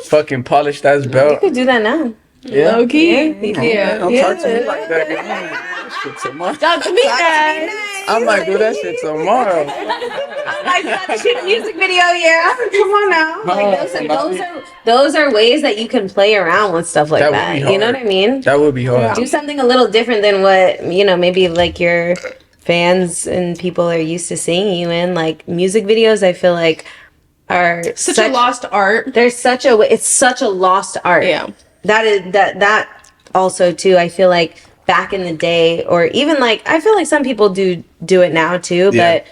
Fucking polish that You belt. could do that now. Yeah. Low key. Yeah. Don't talk to me like that. I'm gonna do that shit tomorrow. Talk to me, guys. I might do that shit tomorrow. I got to shoot a music video, yeah. Come on now. Like those are ways that you can play around with stuff like That that. would be You know hard. what I mean? That would be hard. Do something a little different than what, maybe like your fans and people are used to seeing you in. Like music videos, I feel like are Such a lost art. It's such a lost art. Yeah. That also too, I feel like back in the day, or even like I feel like some people do it now too, Yeah. but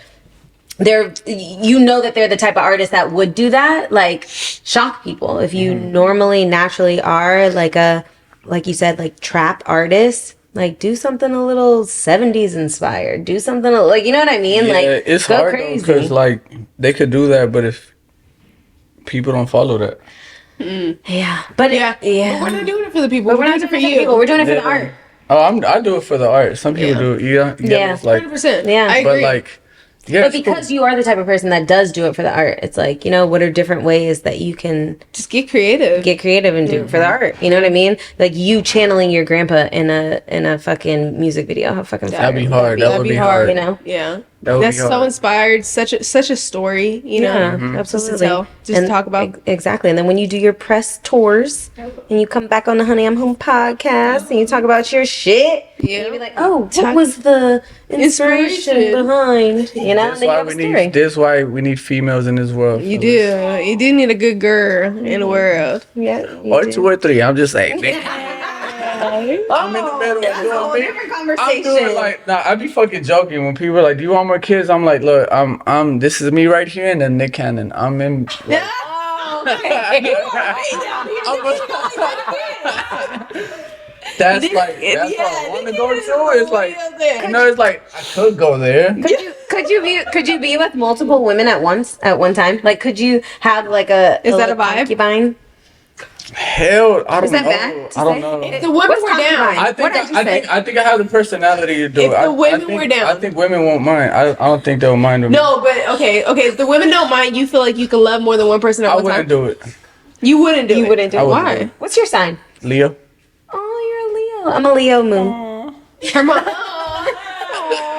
they're that they're the type of artist that would do that, like shock people. If you normally naturally are like you said, like trap artist, like do something a little 70s inspired, do something like, you know what I mean? Yeah, like it's go hard crazy. because like they could do that, but if people don't follow that, Yeah, but Yeah. yeah. But we're not doing it for the people. But we're not doing it for you. people. We're doing it for the Yeah. art. oh, I do it for the art. Some people do it. Yeah, Yeah. it's like, 100%. Yeah. I but agree. like, yeah, But because you are the type of person that does do it for the art, it's like, what are different ways that you can Just get creative. get creative and do it for the art? You know what I mean? Like you channeling your grandpa in a fucking music video. How fucking that'd be fire. hard. That would be hard. You know? Yeah. That would That's be so hard. inspired. Such a story, you know. Yeah, Mm-hmm. absolutely. Just to talk about. Exactly. And then when you do your press tours and you come back on the Honey I'm Home podcast and you talk about your shit, Yeah. you'll be like, oh, what was the inspiration Inspiration. behind? You know? And That's then you why have a we story. need. This why we need females in this world. You do. You do need a good girl in the world. Yeah. you Or do. 2 or 3. I'm just saying. I'm in the middle That's a of whole doing me. different I'm conversation. doing like, nah, I be fucking joking when people are like, do you want more kids? I'm like, look, I'm this is me right here, and then Nick Cannon. I'm in. Like, that's like that's what I want to go to. It's like it's like I could go there. Could you be with multiple women at one time? Like, could you have like a Is that a little vibe? concubine? Hell, I don't Is that know. bad to I don't say? know. If the women What's were down. concubine? I think What did you say? I think I have the personality to do If it. the women think, were down. I think women won't mind. I don't think they'll mind them. No, but okay. If the women don't mind, you feel like you can love more than one person at I one wouldn't time. do it. You wouldn't do it. You wouldn't do I it. wouldn't Why? do it. What's your sign? Leo. Oh, you're a Leo. I'm a Leo moon. Her mom.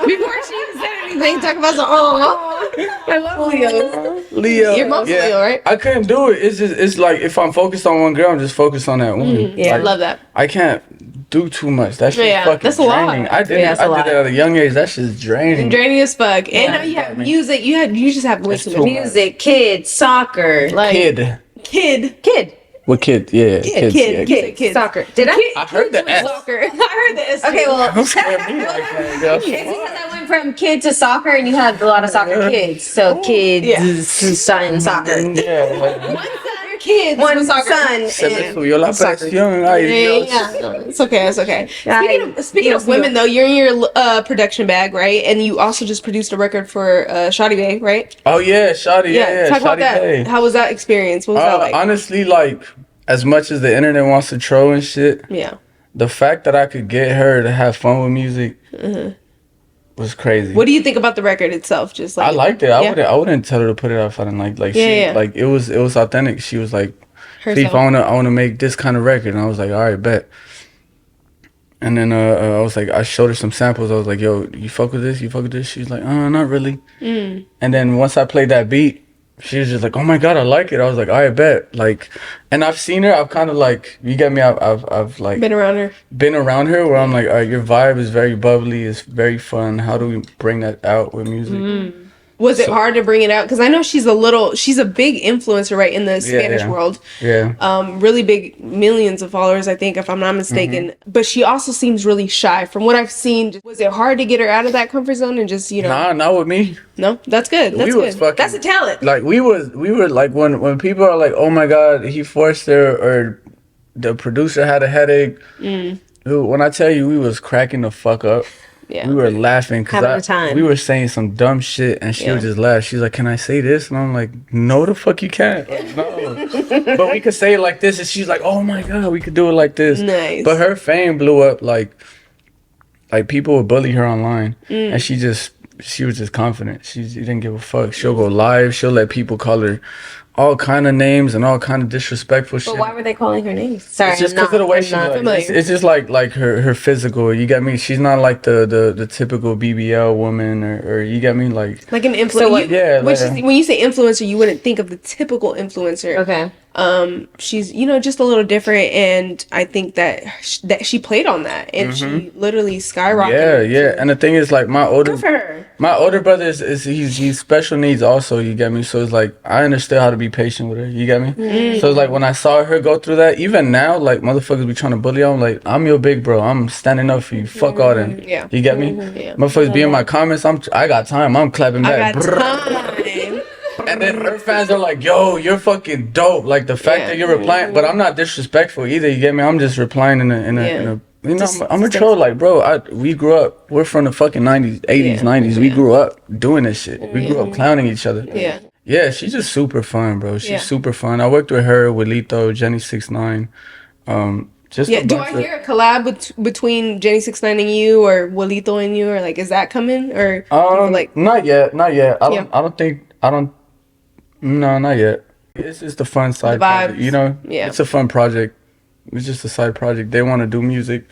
Before she even said anything, talk about some. Oh, I love Leo. Leo. Your mom's Leo, right? I couldn't do it. It's like if I'm focused on one girl, I'm just focused on that woman. Yeah. I love that. I can't do too much. That shit's Yeah, fucking that's a lot. draining. I did Yeah, it. it's a I lot. did it at a young age. That shit's draining. Draining as fuck. And Yeah. now you have music. You just have way That's too too much much. Music, kids, soccer, like Kid. kid. What kid? Yeah, kids. kid. Yeah. Kids. soccer. Did I? I heard the S. Soccer. I heard the S. Okay, well, Don't scare me like that, girl. it's because I went from kid to soccer, and you had a lot of soccer kids. So kids, Yeah. son, soccer. Yeah, like, One son, kids, One with soccer. son. se me and subió la soccer. presión. Ay, Dios. Yeah, it's okay. It's okay. Yeah, Speaking of women, though, you're in your production bag, right? And you also just produced a record for Shawty Bay, right? Oh yeah, Shawty. Yeah, Talk about Shawty that. Bay. How was that experience? What was that like? Honestly, like as much as the internet wants to troll and shit, Yeah. the fact that I could get her to have fun with music was crazy. What do you think about the record itself? Just like I liked it. Yeah. I wouldn't tell her to put it out if I didn't like Yeah, she yeah. like it was authentic. She was like herself. FEEFA, I wanna make this kind of record. And I was like, all right, bet. And then I was like, I showed her some samples. I was like, yo, you fuck with this? You fuck with this? She's like, not really. And then once I played that beat, she was just like, oh my God, I like it. I was like, all right, bet. Like, and I've seen her. I've kind of like, you get me? I've like Been around her where I'm like, all right, your vibe is very bubbly. It's very fun. How do we bring that out with music? Was it hard to bring it out? Because I know she's a big influencer, right, in the Spanish world. Yeah. Really big, millions of followers, I think, if I'm not mistaken. But she also seems really shy. From what I've seen, was it hard to get her out of that comfort zone and just, Nah, not with me. No, that's good. That's good. That's a talent. Like we were like when people are like, oh my God, he forced her, or the producer had a headache. When I tell you, we was cracking the fuck up. Yeah. We were laughing because we were saying some dumb shit, and she would just laugh. She's like, "Can I say this?" And I'm like, "No, the fuck you can't." Like, no, but we could say it like this, and she's like, "Oh my God, we could do it like this." Nice. But her fame blew up like people would bully her online, and she was just confident. She didn't give a fuck. She'll go live. She'll let people call her all kind of names and all kind of disrespectful shit. But why were they calling her names? Sorry, it's just because of the way she's like, it's just like her physical. You get me? She's not like the typical BBL woman, or you get me? Like an influencer. Yeah. When you say influencer, you wouldn't think of the typical influencer. Okay. She's just a little different, and I think that she played on that, and she literally skyrocketed. Yeah. And the thing is, like, my older brother is he's special needs also. You get me? So it's like I understood how to be patient with her. You get me? So it's like when I saw her go through that, even now, like motherfuckers be trying to bully her. I'm like, I'm your big bro. I'm standing up for you. Fuck all them. Yeah. You get me? Yeah. Motherfuckers be in my comments. I got time. I'm clapping back. I got time. And then her fans are like, yo, you're fucking dope. Like the fact that you're replying, but I'm not disrespectful either. You get me? I'm just replying in a you know, I'm a troll. Like, bro, we grew up. We're from the fucking 90s, 80s, 90s. We grew up doing this shit. We grew up clowning each other. Yeah. Yeah, she's just super fun, bro. She's super fun. I worked with her, with Lito, Jenny 6ix9ine. Do I hear a collab between Jenny 6ix9ine and you, or Walito and you, or like, is that coming, or like not yet. No, not yet. It's just a fun side project, you know? Yeah. It's a fun project. It's just a side project. They want to do music.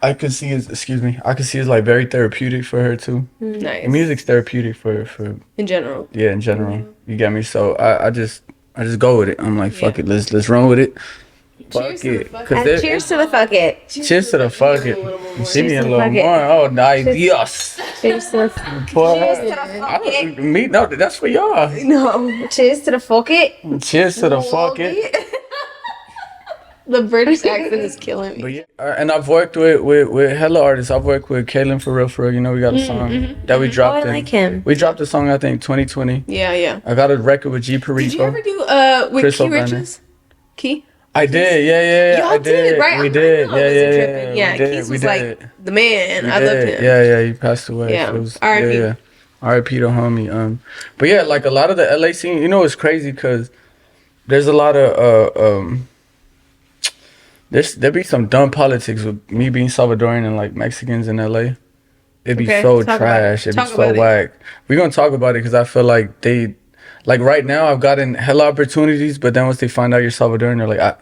I could see it's like very therapeutic for her too. Nice. Music's therapeutic for in general. Yeah, in general. You get me? So I just go with it. I'm like, fuck it, let's run with it. Fuck it. Cheers to the fuck it. Cheers to the fuck it. Give me a little more. Oh, nice. Yes. Cheers to the fuck it. No, that's for y'all. No. Cheers to the fuck it. Cheers to the fuck it. The British accent is killing me. But yeah, and I've worked with hella artists. I've worked with Kaylin for real. You know, we got a song that we dropped. I like him. We dropped a song, I think, 2020. Yeah. I got a record with G Perico. Did you ever do with Chris Key O'Brien. Riches? Key? I did, yeah. Y'all did, right? We did, Yeah, Keys was like the man. I loved him. Yeah, he passed away. Yeah, so R.I.P. Yeah. R.I.P. to homie. But yeah, like a lot of the LA scene, you know, it's crazy because there's a lot of there be some dumb politics with me being Salvadorian and like Mexicans in LA. It'd be so trash. It'd be so whack. We're gonna talk about it because I feel like they, like right now, I've gotten hella opportunities, but then once they find out you're Salvadorian, they're like,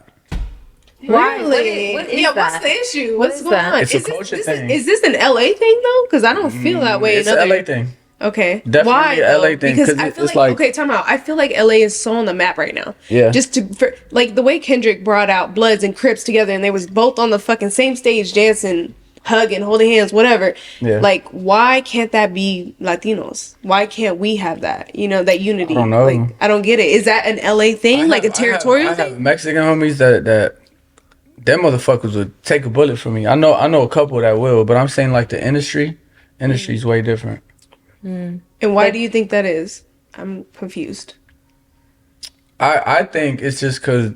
Really? What is that? What's the issue? What's going that? on? It's a culture thing. Is this an LA thing though? Because I don't feel that way. It's an LA thing. Okay. Definitely Why? a LA thing. Because I feel like okay, time out. I feel like LA is so on the map right now. Yeah. Just like the way Kendrick brought out Bloods and Crips together, and they was both on the fucking same stage dancing, hugging, holding hands, whatever. Yeah. Like, why can't that be Latinos? Why can't we have that? You know, that unity. I don't know. Like, I don't get it. Is that an LA thing? Like a territorial thing? I have Mexican homies that them motherfuckers would take a bullet for me. I know a couple that will, but I'm saying like the industry's way different. And why do you think that is? I'm confused. I think it's just because,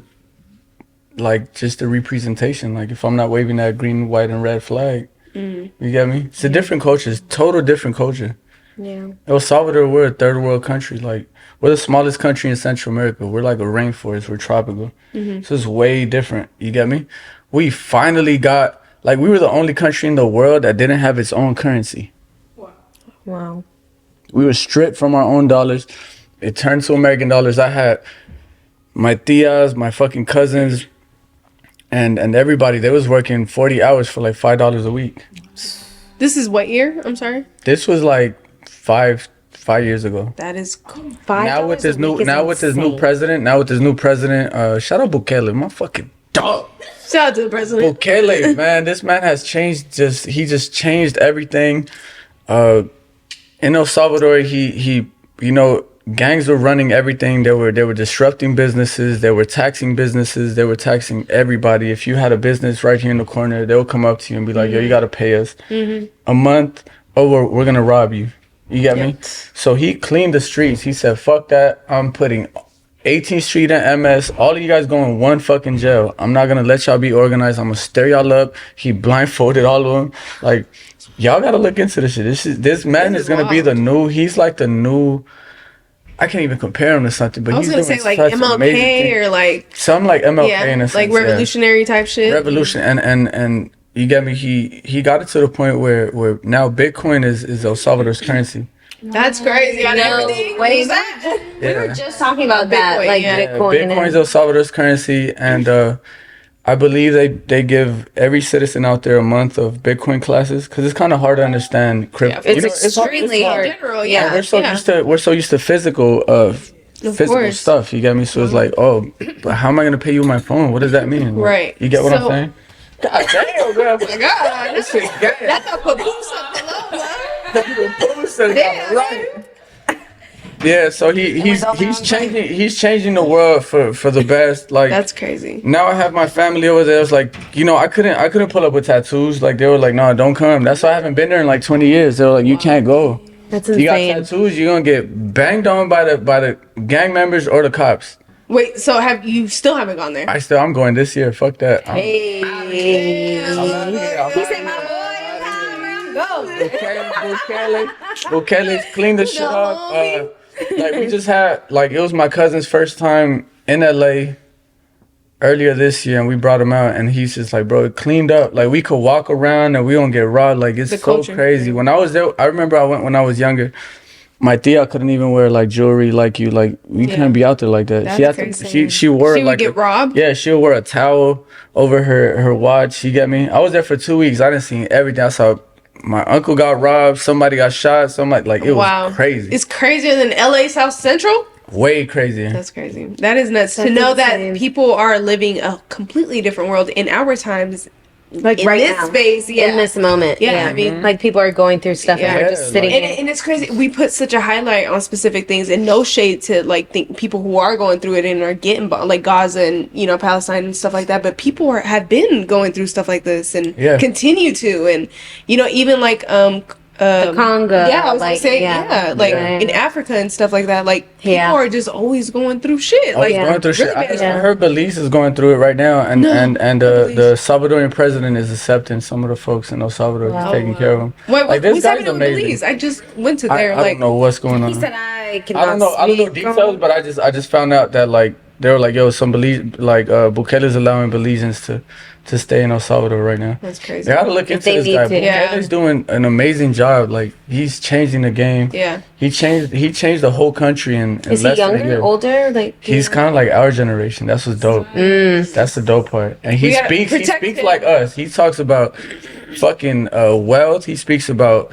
like, just the representation. Like, if I'm not waving that green, white, and red flag, you get me? It's a different culture. It's total different culture. Yeah. El Salvador, we're a third world country. Like, we're the smallest country in Central America. We're like a rainforest. We're tropical. So it's way different. You get me? We finally got, like, we were the only country in the world that didn't have its own currency. Wow. We were stripped from our own dollars. It turned to American dollars. I had my tias, my fucking cousins, and everybody, they was working 40 hours for like $5 a week. This is what year? I'm sorry. This was like five years ago. That is cool. Now with this new president, shout out Bukele, my fucking dog. Shout out to the president. Bukele, man, this man has changed. He just changed everything. In El Salvador, he gangs were running everything. They were disrupting businesses. They were taxing businesses. They were taxing everybody. If you had a business right here in the corner, they'll come up to you and be like, "Yo, you gotta pay us a month. Oh, we're gonna rob you." You get me? So he cleaned the streets. He said, "Fuck that. I'm putting 18th Street and MS. All of you guys go in one fucking jail. I'm not gonna let y'all be organized. I'm gonna stir y'all up." He blindfolded all of them. Like, y'all gotta look into this shit. This man is gonna be the new. He's like the new. I can't even compare him to something, but I was he's gonna doing say like such amazing MLK things. or like something like MLK in a sense, like revolutionary type shit. Revolution and you get me. He got it to the point where now Bitcoin is El Salvador's currency. That's crazy. I never What is that? We were just talking about that, Bitcoin, like Bitcoin. Bitcoin's El Salvador's currency, and I believe they give every citizen out there a month of Bitcoin classes because it's kind of hard to understand crypto. It's extremely hard. In general, Yeah. We're so used to physical course. stuff. You get me? So it's like, oh, but how am I gonna pay you with my phone? What does that mean? Like, Right. You get what I'm So- saying? God damn, girl. Oh my God, This shit gas. that's a papoose up Yeah, so he's changing the world for the best. Like, That's crazy. now I have my family over there. It's like, I couldn't pull up with tattoos. Like, they were like, no, don't come. That's why I haven't been there in like 20 years. They were like, you can't go. That's You got insane. tattoos, you're gonna get banged on by the gang members or the cops. Wait, so you still haven't gone there? I'm going this year. Fuck that. Hey. He said, "My Bukele cleaned the shit up. Like, we just had, like, it was my cousin's first time in LA earlier this year, and we brought him out, and he's just like, bro, it cleaned up. Like, we could walk around and we don't get robbed. Like, it's The so culture. crazy. When I was there, I remember I went when I was younger. My tia couldn't even wear like jewelry like you. Like, we couldn't be out there like that. That's She had crazy. to. She wore She would like get robbed? Yeah, she would wear a towel over her watch. You get me? I was there for 2 weeks. I didn't see everything. I saw my uncle got robbed. Somebody got shot. Somebody it was crazy. It's crazier than LA South Central? Way crazier. That's crazy. That is nuts. That's to know insane. that people are living a completely different world in our times. Like In right this now. space, In this moment. Yeah, Yeah. I mean- like people are going through stuff and Yeah. we're just sitting like- here. And it's crazy. We put such a highlight on specific things, and no shade to like people who are going through it and are getting like Gaza and Palestine and stuff like that. But people have been going through stuff like this and continue to, and even like the Congo. Yeah, I was like, gonna say in Africa and stuff like that. Like people are just always going through shit. I was going through shit. really I bad. heard Belize is going through it right now, and the Salvadorian president is accepting some of the folks in El Salvador. He's taking care of them. Wait, Like, this what's guy's happening with amazing. Belize? I just went to there. I don't know what's going on. He said I I don't know details, but I just found out that like they were like, yo, some Belize, like Bukele is allowing Belizeans to stay in El Salvador right now. That's crazy. They gotta look into they this need guy. to. Bukele's doing an amazing job. Like, he's changing the game. Yeah. He changed the whole country in Is he less than a younger, year. older? Like He's kind of like our generation. That's what's dope. That's the dope part. And he We gotta speaks protect him. like us. He talks about fucking wealth. He speaks about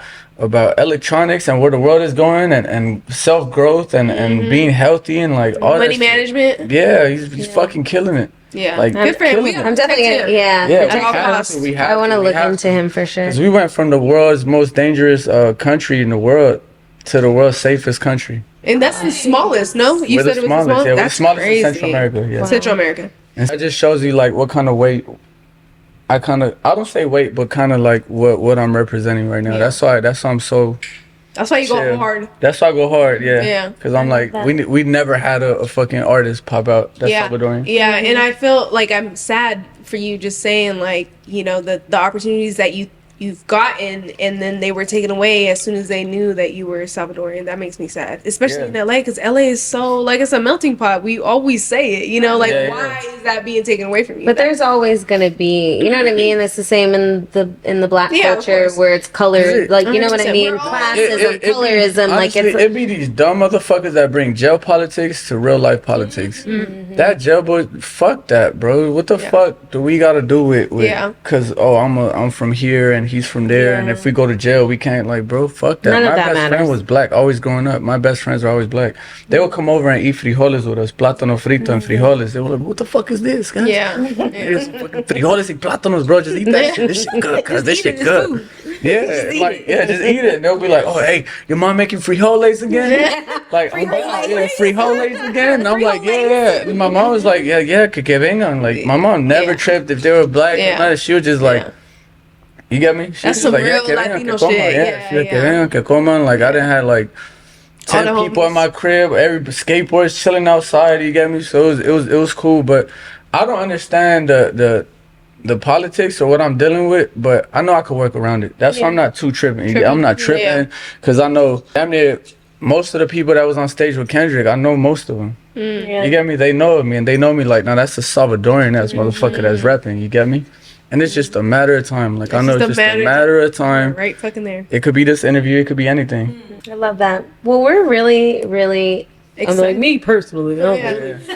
electronics and where the world is going, and self growth and being healthy and like all Money that shit. management. Yeah, he's fucking killing it. Yeah. Like, Good for him. We killing gotta I'm definitely protect gonna, him. yeah. Yeah, At all costs. I want to look into him for sure. Because we went from the world's most dangerous country in the world to the world's safest country. And that's the smallest, no? You We're said the it was the smallest. smallest? Yeah, we're the That's smallest crazy. in Central America. Yeah. Central America. And it just shows you like what kind of weight I don't say weight, but kind of like what I'm representing right now. Yeah. That's why I'm so That's why you go chill. hard. That's why I go hard. Yeah. Yeah. Because I'm like, we never had a fucking artist pop out that's Salvadorian. Yeah, and I feel like I'm sad for you just saying like, the opportunities that you you've gotten, and then they were taken away as soon as they knew that you were Salvadorian. That makes me sad, especially in LA, because LA is so, like, it's a melting pot. We always say it, you know, like, why is that being taken away from you? But there's always gonna be, you know what I mean? It's the same in the black culture where it's color, like, you know what I mean? Classism, colorism, like, it's it be these dumb motherfuckers that bring jail politics to real life politics. That jail boy, fuck that, bro. What the fuck do we gotta do with cause I'm from here and he's from there, and if we go to jail we can't, like, bro, fuck that. My best friend was black always growing up. My best friends were always black. They would come over and eat frijoles with us, plátano frito and frijoles. They were like, what the fuck is this, guys? It's fucking frijoles and plátanos, bro. Just eat that shit. This shit good, cause this shit good. Just eat it. And they'll be like, oh, hey, your mom making frijoles again? Like, frijoles again? And I'm like, yeah. And my mom was like, yeah, que vengan. Like, my mom never tripped if they were black. She was just like, you get me? She That's some real Latino shit. Que vengan, que coman. Like, I didn't have like 10 people in my crib, every skateboards chilling outside. You get me? So it was cool. But I don't understand the politics or what I'm dealing with, but I know I could work around it. That's why I'm not too tripping. I'm not tripping because I know damn near most of the people that was on stage with Kendrick, I know most of them. You get me? They know me, and they know me like, now that's a Salvadorian ass motherfucker that's rapping. You get me? And it's just a matter of time. Like, I know it's just a matter of time. Right fucking there. It could be this interview. It could be anything. I love that. Well, we're really, really excited. I'm like, me personally,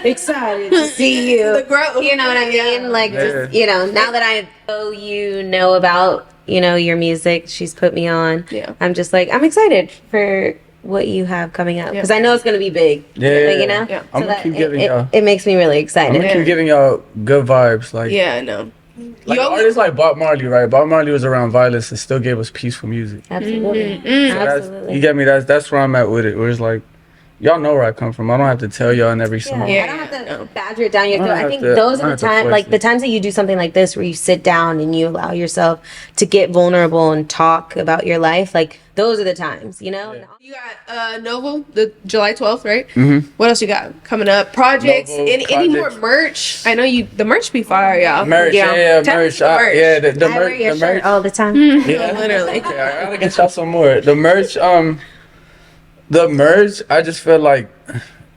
excited to see you. The growth. You know what I mean? Like, just, you know, now that I know you know about, you know, your music, she's put me on. I'm just like, I'm excited for what you have coming up, because I know it's going to be big. You know? I'm going to keep giving y'all. It makes me really excited. I'm going to keep giving y'all good vibes. Like, I know. Like artists like Bob Marley, right? Bob Marley was around violence and still gave us peaceful music. Absolutely. So you get me? That's where I'm at with it. Where it's like, y'all know where I come from. I don't have to tell y'all in every song. I don't have to badger it down your throat. I think those are the times, like the times that you do something like this, where you sit down and you allow yourself to get vulnerable and talk about your life. Like, those are the times, you know? You got Novo, the July 12th, right? What else you got coming up? Projects? Any more merch? I know the merch be fire, y'all. Merch, merch. The merch. I wear your shirt all the time. Literally. Okay, I gotta get y'all some more. The merch, I just feel like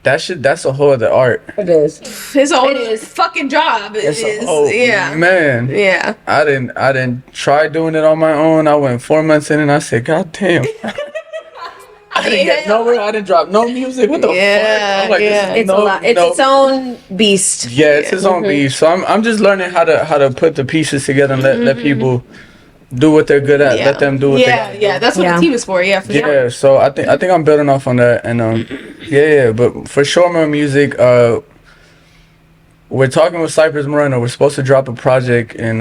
that's a whole other art. It is. It's a whole fucking job. Man. Yeah. I didn't try doing it on my own. I went 4 months in and I said, God damn. I didn't get nowhere. I didn't drop no music. What the fuck? I'm like, it's a lot. It's its own beast. Yeah, it's its own beast. So I'm just learning how to put the pieces together and let people do what they're good at. Let them do what they do. That's what the team is for. For sure. So I think I'm building off on that, and but for sure, more music. We're talking with Cypress Moreno. We're supposed to drop a project in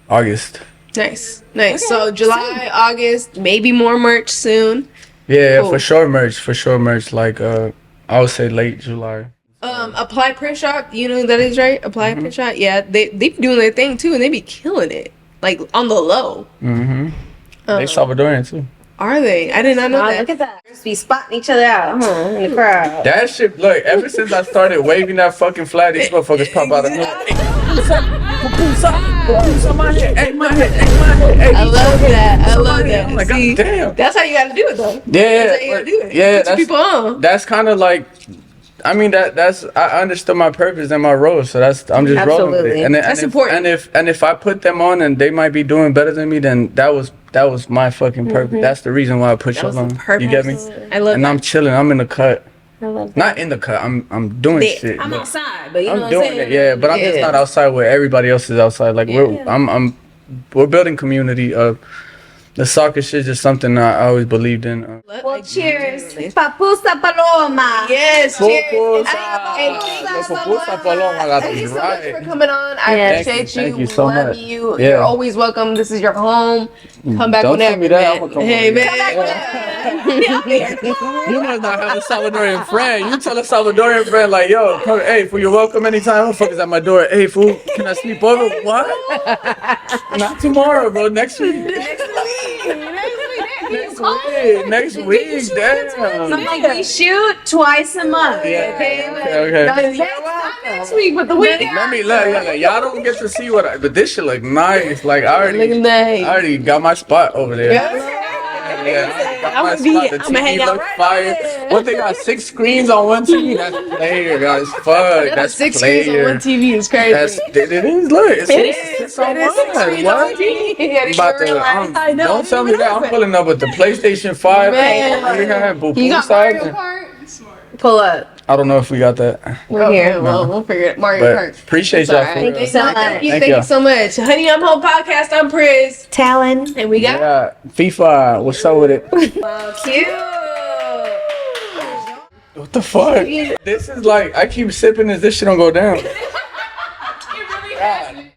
August. Nice. Okay. So July, August, maybe more merch soon. Cool. For sure merch. Like I would say late July. Apply Print Shop. You know who that is, right? Apply Print Shop. Yeah, they be doing their thing too, and they be killing it. Like, on the low. They Salvadorian too. Are they? I did not know that. Look at that. Just be spotting each other out, in the crowd. That shit, look, ever since I started waving that fucking flag, these motherfuckers pop out of nowhere. I love that. I'm like, God damn. That's how you gotta do it, though. That's how you gotta do it. Put people on. That's kind of like, I mean, that's I understood my purpose and my role, so I'm just rolling with it. And that's important. And if I put them on and they might be doing better than me, then that was my fucking purpose. That's the reason why I put y'all on. You get me? I love and that. I'm chilling. I'm in the cut. I love that. Not in the cut. I'm doing shit. I'm outside, but you know I'm what doing I'm saying? it. But I'm just not outside where everybody else is outside. Like we're building community. The soccer shit is just something I always believed in. Well, cheers. Papusa Paloma. Yes, cheers. Papusa Paloma. Thank you so much for coming on. I appreciate you. Thank you so much. You're always welcome. This is your home. Come back Don't whenever. tell me that. I'm gonna come hey, man. You must not have a Salvadorian friend. You tell a Salvadorian friend like, yo, come, hey, fool, you're welcome anytime. Motherfuckers at my door. Hey, fool, can I sleep over? What? Not tomorrow, bro. Next week. Next week. next week. Next week, damn. I'm like, we shoot twice a month. Yeah. Okay. Okay. Next week, but the weekend. Let me look. Y'all don't get to see but this shit look nice. Like I Looking nice. already got my spot over there. I'm gonna be. I'm gonna hang out right fire. What they got 6 screens on one TV? That's player, guys. Fuck. That's 6 player. screens on one TV is crazy. It is. Look, it's on one. What? About to, don't tell me that. I'm pulling up with the PlayStation 5. Man. You got Mario Kart? Pull up. I don't know if we got that. We're here. Well, we'll figure it. Mario Kart. Appreciate y'all. Thank you so much. Thank you so much. Honey, I'm Home Podcast. I'm PRIZ. Talin. And we got FEEFA. What's up with it? wow, cute. What the fuck? This is like, I keep sipping this shit don't go down.